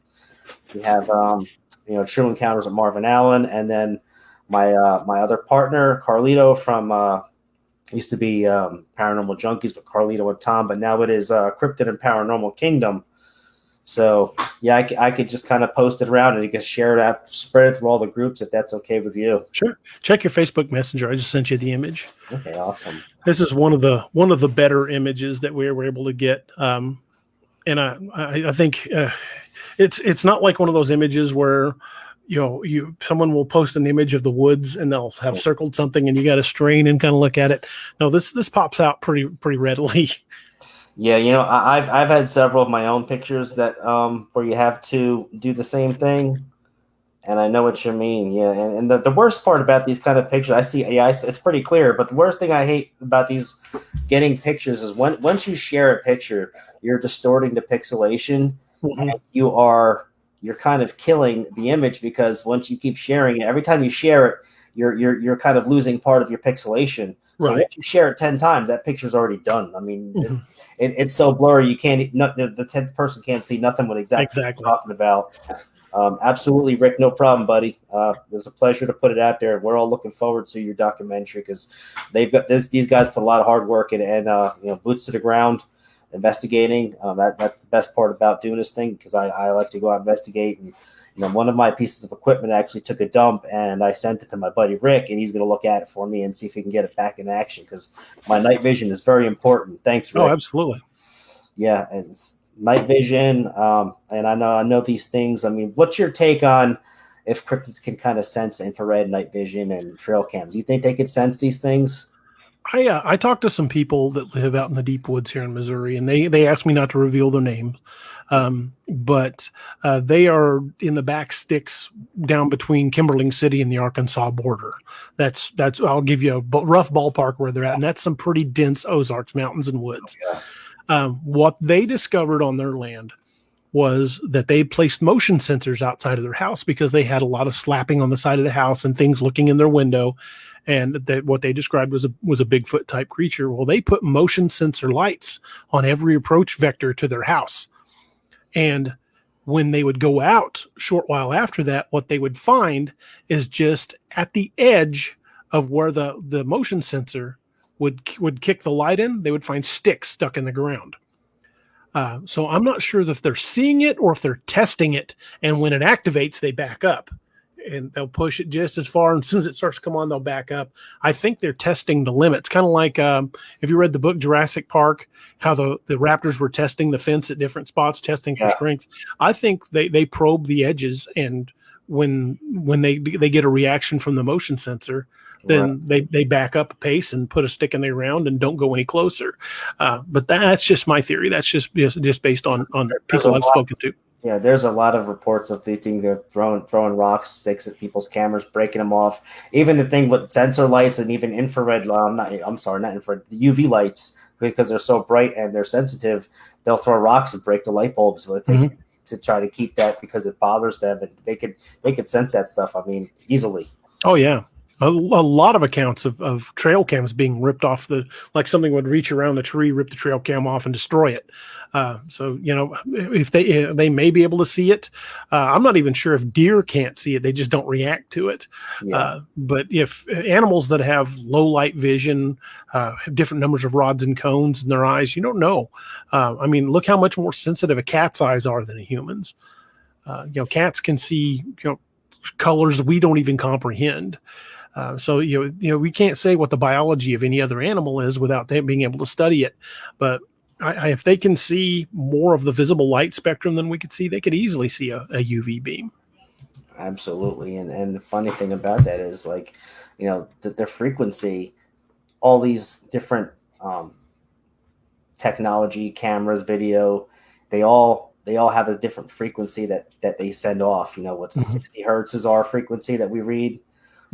True Encounters with Marvin Allen, and then my other partner Carlito from. Used to be Paranormal Junkies with Carlito and Tom, but now it is Cryptid and Paranormal Kingdom. So yeah, I could just kind of post it around and you can share it out, spread it through all the groups if that's okay with you. Sure. Check your Facebook Messenger. I just sent you the image. Okay, awesome. This is one of the better images that we were able to get. And I think it's not like one of those images where someone will post an image of the woods and they'll have circled something and you got to strain and kind of look at it. No, this pops out pretty readily. Yeah, I've had several of my own pictures that where you have to do the same thing, and I know what you mean. Yeah, and the worst part about these kind of pictures, I see. Yeah, it's pretty clear. But the worst thing I hate about these getting pictures is once you share a picture, you're distorting the pixelation. Mm-hmm. And you're kind of killing the image because once you keep sharing it, every time you share it, you're kind of losing part of your pixelation. So Right. once you share it 10 times, that picture's already done. I mean, it's so blurry you can't. The 10th person can't see nothing what exactly what you're talking about. Absolutely, Rick. No problem, buddy. It was a pleasure to put it out there. We're all looking forward to your documentary because they've got this. These guys put a lot of hard work in, and boots to the ground, investigating. That's the best part about doing this thing because I like to go out and investigate. And one of my pieces of equipment actually took a dump, and I sent it to my buddy Rick, and he's going to look at it for me and see if he can get it back in action because my night vision is very important. Thanks, Rick. Oh, absolutely. Yeah, it's night vision, and I know these things. I mean, what's your take on if cryptids can kind of sense infrared, night vision, and trail cams? You think they could sense these things? I talked to some people that live out in the deep woods here in Missouri, and they asked me not to reveal their names. But they are in the back sticks down between Kimberling City and the Arkansas border. That's I'll give you a rough ballpark where they're at, and that's some pretty dense Ozarks mountains and woods. Yeah. What they discovered on their land was that they placed motion sensors outside of their house because they had a lot of slapping on the side of the house and things looking in their window, and that what they described was a Bigfoot type creature. Well, they put motion sensor lights on every approach vector to their house. And when they would go out a short while after that, what they would find is just at the edge of where the motion sensor would kick the light in, they would find sticks stuck in the ground. So I'm not sure if they're seeing it or if they're testing it. And when it activates, they back up. And they'll push it just as far. And as soon as it starts to come on, they'll back up. I think they're testing the limits. Kind of like if you read the book Jurassic Park, how the raptors were testing the fence at different spots, testing for strength. I think they probe the edges, and when they get a reaction from the motion sensor, then they back up a pace and put a stick in the ground and don't go any closer. But that's just my theory. That's just based on people I've spoken to. Yeah, there's a lot of reports of these things throwing rocks, sticks at people's cameras, breaking them off. Even the thing with sensor lights and even infrared, not infrared, the UV lights, because they're so bright and they're sensitive, they'll throw rocks and break the light bulbs to try to keep that because it bothers them. And they could sense that stuff, I mean, easily. Oh, yeah. A lot of accounts of trail cams being ripped off like something would reach around the tree, rip the trail cam off and destroy it. So, if they may be able to see it, I'm not even sure if deer can't see it. They just don't react to it. Yeah. But if animals that have low light vision, have different numbers of rods and cones in their eyes, you don't know. I mean, look how much more sensitive a cat's eyes are than a human's. Cats can see, colors we don't even comprehend. So we can't say what the biology of any other animal is without them being able to study it. But if they can see more of the visible light spectrum than we could see, they could easily see a UV beam. Absolutely, and the funny thing about that is their frequency, all these different technology, cameras, video, they all have a different frequency that they send off. What's 60 hertz is our frequency that we read.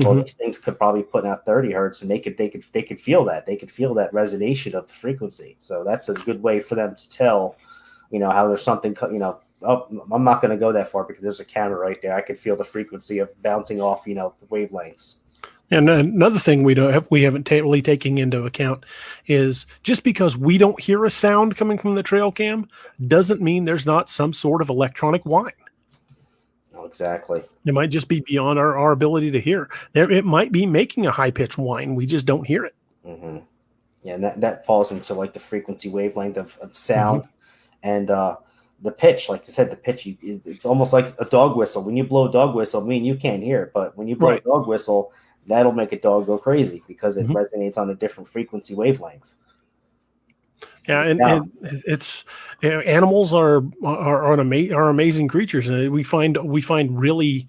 Well, these things could probably put out 30 hertz, and they could feel that. They could feel that resonation of the frequency. So that's a good way for them to tell, how there's something. I'm not going to go that far because there's a camera right there. I could feel the frequency of bouncing off, the wavelengths. And another thing we haven't really taken into account is just because we don't hear a sound coming from the trail cam doesn't mean there's not some sort of electronic whine. Exactly. It might just be beyond our ability to hear. It might be making a high-pitched whine. We just don't hear it. Mm-hmm. Yeah, and that falls into like the frequency wavelength of sound. And the pitch, like I said, the pitch, it's almost like a dog whistle. When you blow a dog whistle, I mean, you can't hear it, but when you blow Right. a dog whistle, that'll make a dog go crazy because it Mhm. resonates on a different frequency wavelength. Yeah, and it's animals are amazing creatures, and we find really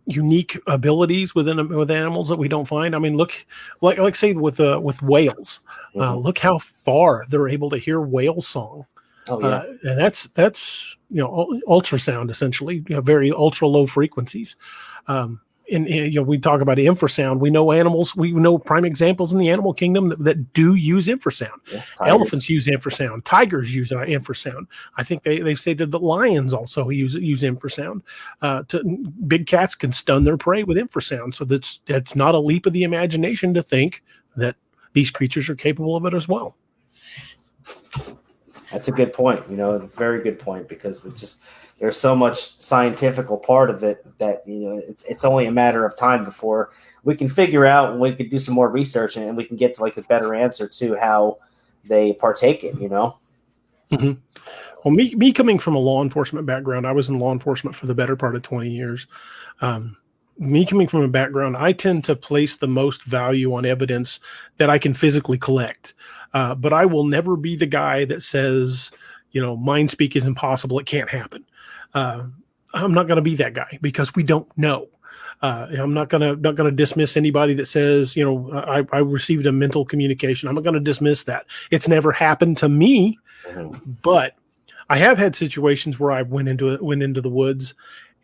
unique abilities with animals that we don't find. I mean, look, like say with whales, look how far they're able to hear whale song. Oh yeah, And that's ultrasound, essentially, very ultra low frequencies. And we talk about infrasound. We know animals. We know prime examples in the animal kingdom that do use infrasound. yeah. Elephants use infrasound. Tigers use infrasound. I think they say that the lions also use infrasound. Big cats can stun their prey with infrasound. So that's not a leap of the imagination to think that these creatures are capable of it as well. That's a good point. A very good point, because it's just there's so much scientific part of it that it's only a matter of time before we can figure out, and we can do some more research, and we can get to like a better answer to how they partake it. Mm-hmm. Well, me coming from a law enforcement background, I was in law enforcement for the better part of 20 years. Me coming from a background, I tend to place the most value on evidence that I can physically collect. But I will never be the guy that says, mind speak is impossible. It can't happen. I'm not going to be that guy, because we don't know. I'm not gonna dismiss anybody that says, I received a mental communication. I'm not going to dismiss that. It's never happened to me, but I have had situations where I went into the woods,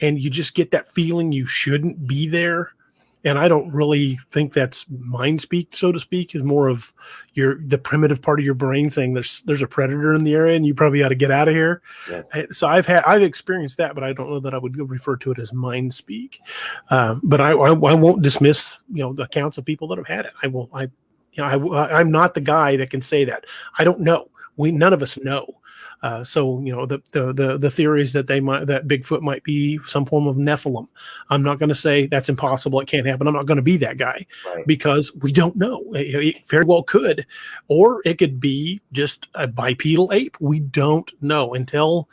and you just get that feeling you shouldn't be there. And I don't really think that's mind speak, so to speak. Is more of the primitive part of your brain saying there's a predator in the area and you probably ought to get out of here. Yeah. So I've experienced that, but I don't know that I would refer to it as mind speak. But I won't dismiss the accounts of people that have had it. I'm not the guy that can say that. I don't know. None of us know. So the theories that that Bigfoot might be some form of Nephilim. I'm not going to say that's impossible. It can't happen. I'm not going to be that guy, right, because we don't know. It very well could, or it could be just a bipedal ape. We don't know until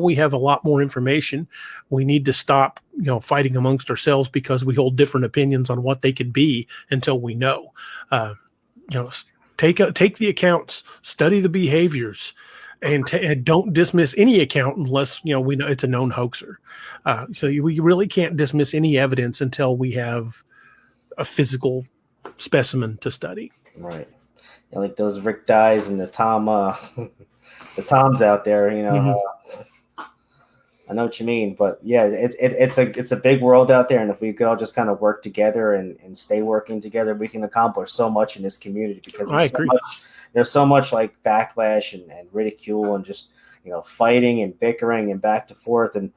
we have a lot more information. We need to stop fighting amongst ourselves because we hold different opinions on what they could be until we know. Take the accounts, study the behaviors, and don't dismiss any account unless we know it's a known hoaxer. So we really can't dismiss any evidence until we have a physical specimen to study. Right. Like those Rick Dyes and the Toms out there. I know what you mean, but yeah, it's a big world out there, and if we could all just kind of work together and stay working together, we can accomplish so much in this community, because there's so much like backlash and ridicule and just fighting and bickering and back and forth, and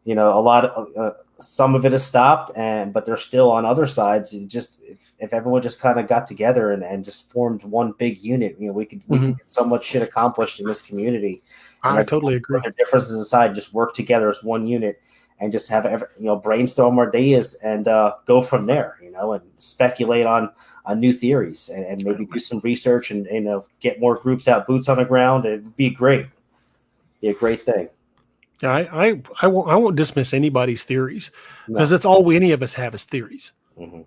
a lot of some of it is stopped, but they're still on other sides. And just if everyone just kind of got together and just formed one big unit, we could get so much shit accomplished in this community. I totally agree. Put their differences aside, just work together as one unit and just have brainstorm ideas and go from there. And speculate on new theories and maybe do some research and get more groups out, boots on the ground. It'd be great. Be a great thing. I won't dismiss anybody's theories, because that's all any of us have is theories. Mm-hmm.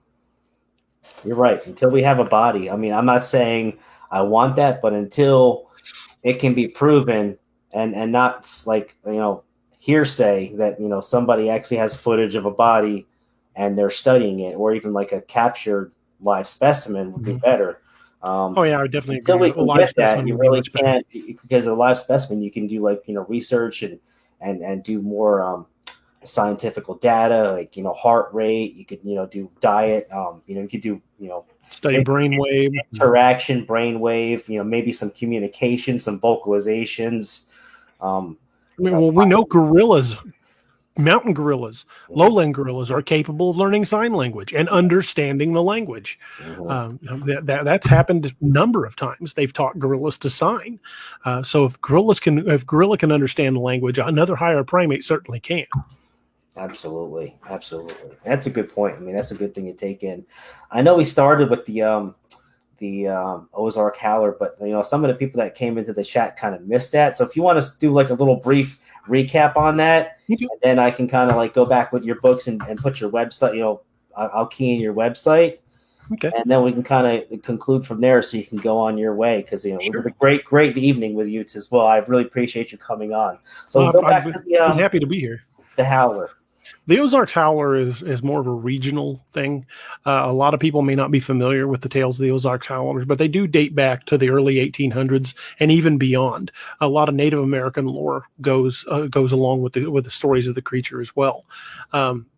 You're right. Until we have a body. I mean, I'm not saying I want that, but until it can be proven and not like hearsay that somebody actually has footage of a body and they're studying it, or even like a captured live specimen would be better. I would definitely until agree. We can get that, you really can't, because a live specimen you can do like research and do more scientific data, like heart rate. You could do diet. You could do study brainwave interaction, brainwave. Maybe some communication, some vocalizations. We know gorillas, mountain gorillas, lowland gorillas are capable of learning sign language and understanding the language. That's happened a number of times. They've taught gorillas to sign. So if gorilla can understand the language, another higher primate certainly can. Absolutely. That's a good point. I mean, that's a good thing to take in. I know we started with the Ozark Howler, but some of the people that came into the chat kind of missed that. So if you want to do like a little brief recap on that, Okay. and then I can kind of like go back with your books and put your website. I'll key in your website, Okay. and then we can kind of conclude from there, so you can go on your way. Because it was a great evening with you as well. I really appreciate you coming on. So we'll go back to I'm happy to be here. The Howler. The Ozark Howler is more of a regional thing. A lot of people may not be familiar with the tales of the Ozark Howlers, but they do date back to the early 1800s and even beyond. A lot of Native American lore goes along with the stories of the creature as well.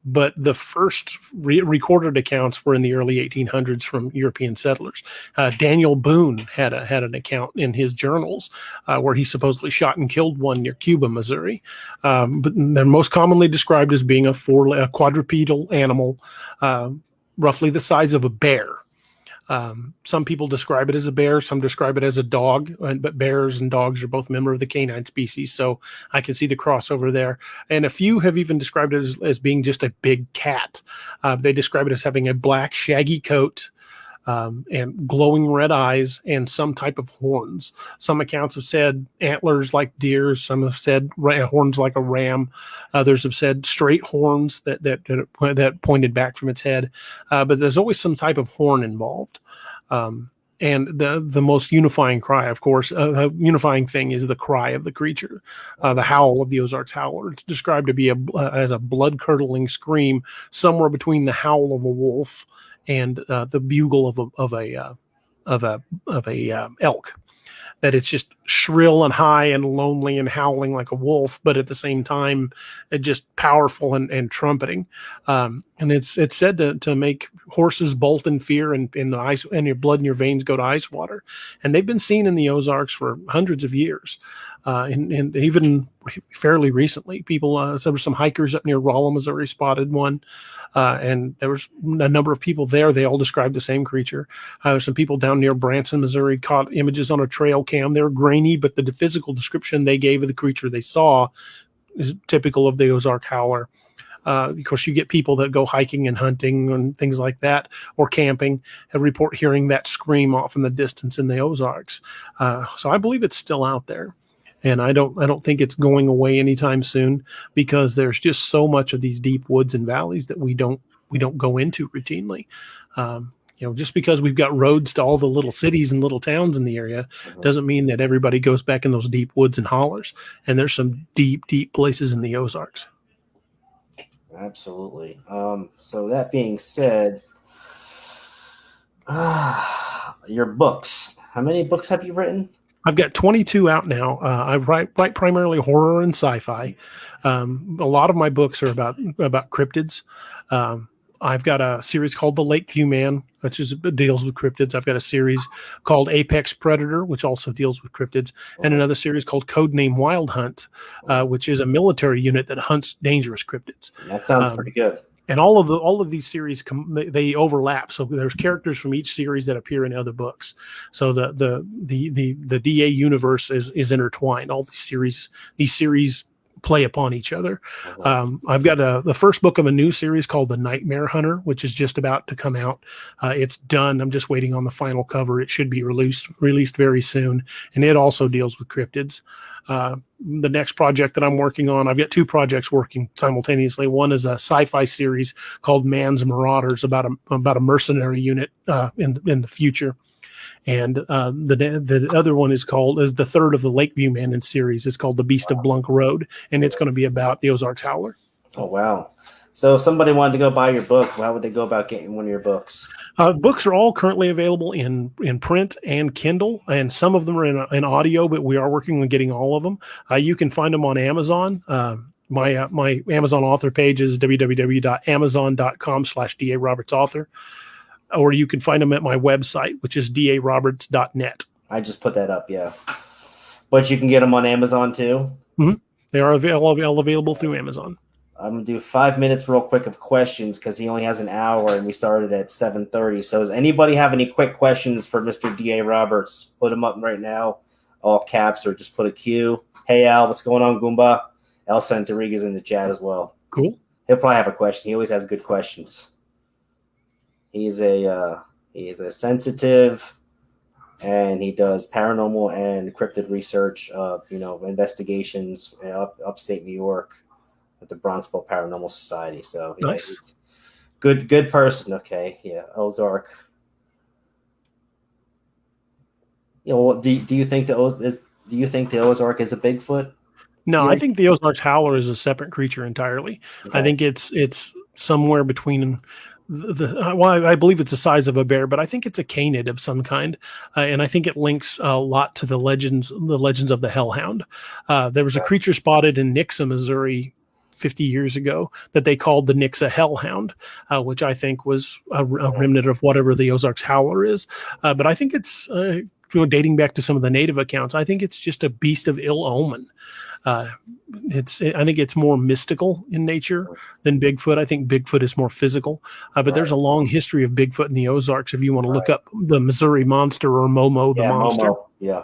But the first recorded accounts were in the early 1800s from European settlers. Daniel Boone had an account in his journals where he supposedly shot and killed one near Cuba, Missouri. But they're most commonly described as being a quadrupedal animal, roughly the size of a bear. Some people describe it as a bear, some describe it as a dog, but bears and dogs are both member of the canine species, so I can see the crossover there. And a few have even described it as being just a big cat. They describe it as having a black, shaggy coat, and glowing red eyes and some type of horns. Some accounts have said antlers like deers. Some have said horns like a ram. Others have said straight horns that pointed back from its head. But there's always some type of horn involved. And the most unifying cry, of course, unifying thing is the cry of the creature, the howl of the Ozarks Howler. It's described to be as a blood-curdling scream somewhere between the howl of a wolf and the bugle of a elk. That it's just shrill and high and lonely and howling like a wolf, but at the same time, just powerful and trumpeting. And it's said to make horses bolt in fear and the ice and your blood in your veins go to ice water. And they've been seen in the Ozarks for hundreds of years. And even fairly recently, there were some hikers up near Rolla, Missouri, spotted one. And there was a number of people there. They all described the same creature. Some people down near Branson, Missouri, caught images on a trail cam. They were grainy, but the physical description they gave of the creature they saw is typical of the Ozark Howler. Of course, you get people that go hiking and hunting and things like that, or camping, and report hearing that scream off in the distance in the Ozarks. So I believe it's still out there. And I don't think it's going away anytime soon, because there's just so much of these deep woods and valleys that we don't go into routinely. Just because we've got roads to all the little cities and little towns in the area doesn't mean that everybody goes back in those deep woods and hollers. And there's some deep places in the Ozarks. Absolutely. So that being said, your books. How many books have you written? I've got 22 out now. I write primarily horror and sci-fi. A lot of my books are about cryptids. I've got a series called The Lakeview Man, which deals with cryptids. I've got a series called Apex Predator, which also deals with cryptids, and another series called Codename Wild Hunt, which is a military unit that hunts dangerous cryptids. That sounds pretty good. And all of these series they overlap. So there's characters from each series that appear in other books. So the DA universe is intertwined. All these series play upon each other. I've got the first book of a new series called The Nightmare Hunter, which is just about to come out. It's done. I'm just waiting on the final cover. It should be released very soon. And it also deals with cryptids. The next project that I'm working on, I've got two projects working simultaneously. One is a sci-fi series called Man's Marauders, about a mercenary unit in the future. And the other one is the third of the Lakeview Man series. It's called The Beast of Blunk Road, and it's going to be about the Ozarks Howler. Oh, wow. So if somebody wanted to go buy your book, how would they go about getting one of your books? Books are all currently available in print and Kindle, and some of them are in audio, but we are working on getting all of them. You can find them on Amazon. My Amazon author page is www.amazon.com/DARobertsauthor. Or you can find them at my website, which is daroberts.net. I just put that up, yeah. But you can get them on Amazon too? Mm-hmm. They are available through Amazon. I'm going to do 5 minutes real quick of questions because he only has an hour and we started at 7:30. So does anybody have any quick questions for Mr. D.A. Roberts? Put them up right now, all caps, or just put a Q. Hey, Al, what's going on, Goomba? El Santarigua's in the chat as well. Cool. He'll probably have a question. He always has good questions. He's a sensitive, and he does paranormal and cryptid research, investigations upstate New York at the Bronxville Paranormal Society. So yeah, Nice. he's good person. Okay, yeah, Ozark. Do you think do you think the Ozark is a Bigfoot? No, I Theory? think the Ozark Howler is a separate creature entirely. I Okay. think it's somewhere between well, I believe it's the size of a bear, but I think it's a canid of some kind, and I think it links a lot to the legends of the Hellhound. There was a creature spotted in Nixa, Missouri, 50 years ago that they called the Nixa Hellhound, which I think was a remnant of whatever the Ozark's Howler is. But I think it's dating back to some of the native accounts. I think it's just a beast of ill omen. Uh, I think it's more mystical in nature than Bigfoot. I think Bigfoot is more physical, but there's a long history of Bigfoot in the Ozarks. If you want to look up the Missouri Monster or Momo the Yeah, Monster. Momo. Yeah.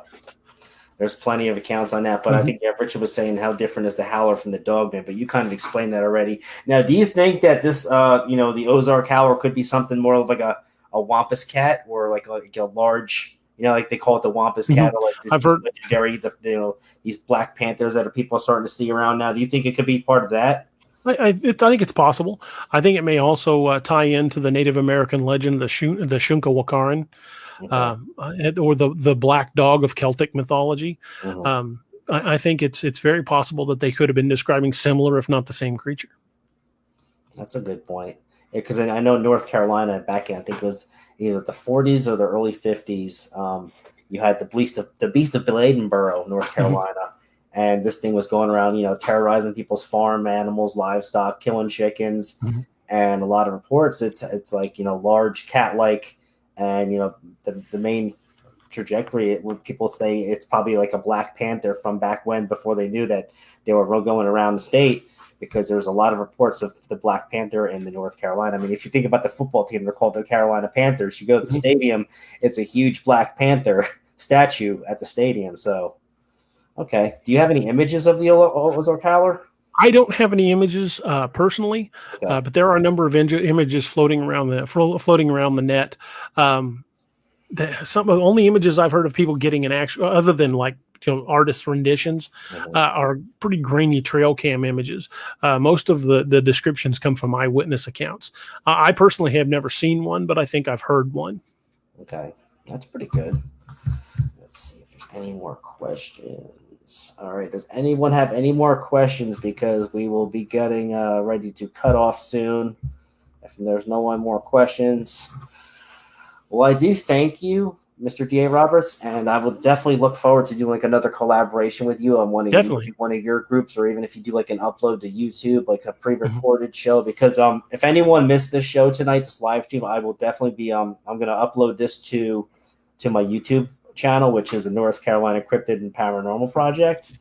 There's plenty of accounts on that, but I think Richard was saying how different is the Howler from the Dogman, but you kind of explained that already. Now, do you think that this, the Ozark Howler could be something more of like a Wampus cat or like a large, like they call it the Wampus cat, or like I've these heard legendary, these Black Panthers that people are starting to see around now? Do you think it could be part of that? I think it's possible. I think it may also tie into the Native American legend, the Shunka Wakaran, Okay. or the black dog of Celtic mythology. Mhm. I think it's very possible that they could have been describing similar, if not the same creature. That's a good point. Because I know North Carolina back in, I think it was either the 40s or the early 50s. You had the Beast of Bladenboro, North Carolina, and this thing was going around, terrorizing people's farm animals, livestock, killing chickens, and a lot of reports. It's like large cat-like, and the main trajectory. People say it's probably like a Black Panther from back when, before they knew that they were going around the state, because there's a lot of reports of the Black Panther in the North Carolina. I mean, if you think about the football team, they're called the Carolina Panthers. You go to the stadium, it's a huge Black Panther statue at the stadium. So, okay. Do you have any images of the Ozark Howler? I don't have any images personally, Okay. but there are a number of images floating around the net. Some of the only images I've heard of people getting an actual, other than like artist renditions, are pretty grainy trail cam images. Most of the descriptions come from eyewitness accounts. I personally have never seen one, but I think I've heard one. Okay, that's pretty good. Let's see if there's any more questions. All right, does anyone have any more questions? Because we will be getting ready to cut off soon. If there's no one more questions, well, I do thank you, Mr. D.A. Roberts, and I will definitely look forward to doing like another collaboration with you on Definitely. one of your groups, or even if you do like an upload to YouTube, like a pre-recorded show. Because if anyone missed this show tonight, this live stream, I will definitely be I'm going to upload this to my YouTube channel, which is the North Carolina Cryptid and Paranormal Project.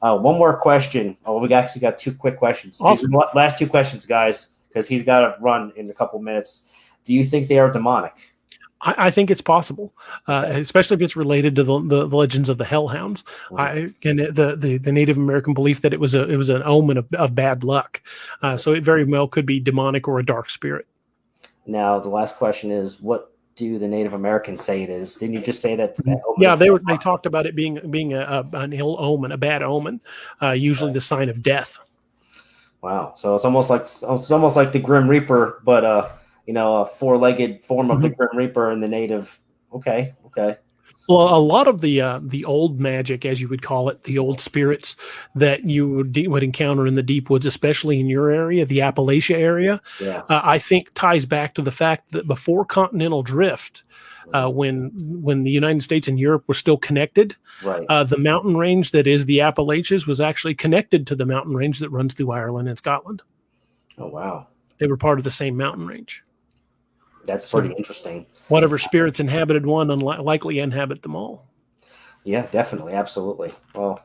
One more question. Oh, we actually got two quick questions. Awesome. Last two questions, guys, because he's got to run in a couple minutes. Do you think they are demonic? I think it's possible, especially if it's related to the legends of the Hellhounds. And the Native American belief that it was an omen of bad luck. So it very well could be demonic or a dark spirit. Now, the last question is, what do the Native Americans say it is? Didn't you just say that? Yeah, they talked about it being an ill omen, a bad omen, usually the sign of death. Wow. So it's almost like the Grim Reaper, but a four-legged form of the Grim Reaper in the native. Okay. Well, a lot of the old magic, as you would call it, the old spirits that you would encounter in the deep woods, especially in your area, the Appalachia area, Yeah. I think ties back to the fact that before continental drift, when the United States and Europe were still connected, Right. The mountain range that is the Appalachians was actually connected to the mountain range that runs through Ireland and Scotland. Oh, wow. They were part of the same mountain range. That's pretty interesting. Whatever spirits inhabited one likely inhabit them all. Yeah, definitely. Absolutely. Well,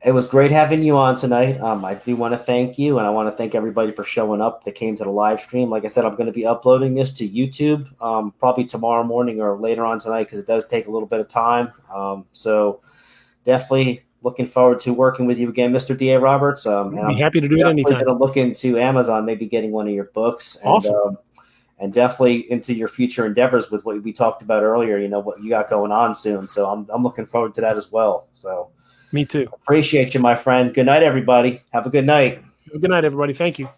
it was great having you on tonight. I do want to thank you, and I want to thank everybody for showing up that came to the live stream. Like I said, I'm going to be uploading this to YouTube probably tomorrow morning or later on tonight, because it does take a little bit of time. So definitely looking forward to working with you again, Mr. D.A. Roberts. I'd be happy to do it anytime. I'm going to look into Amazon, maybe getting one of your books. And, awesome. and definitely into your future endeavors with what we talked about earlier. You know, what you got going on soon. So I'm looking forward to that as well. So Me too. appreciate you, my friend. Good night, everybody. Have a good night. Good night, everybody. Thank you.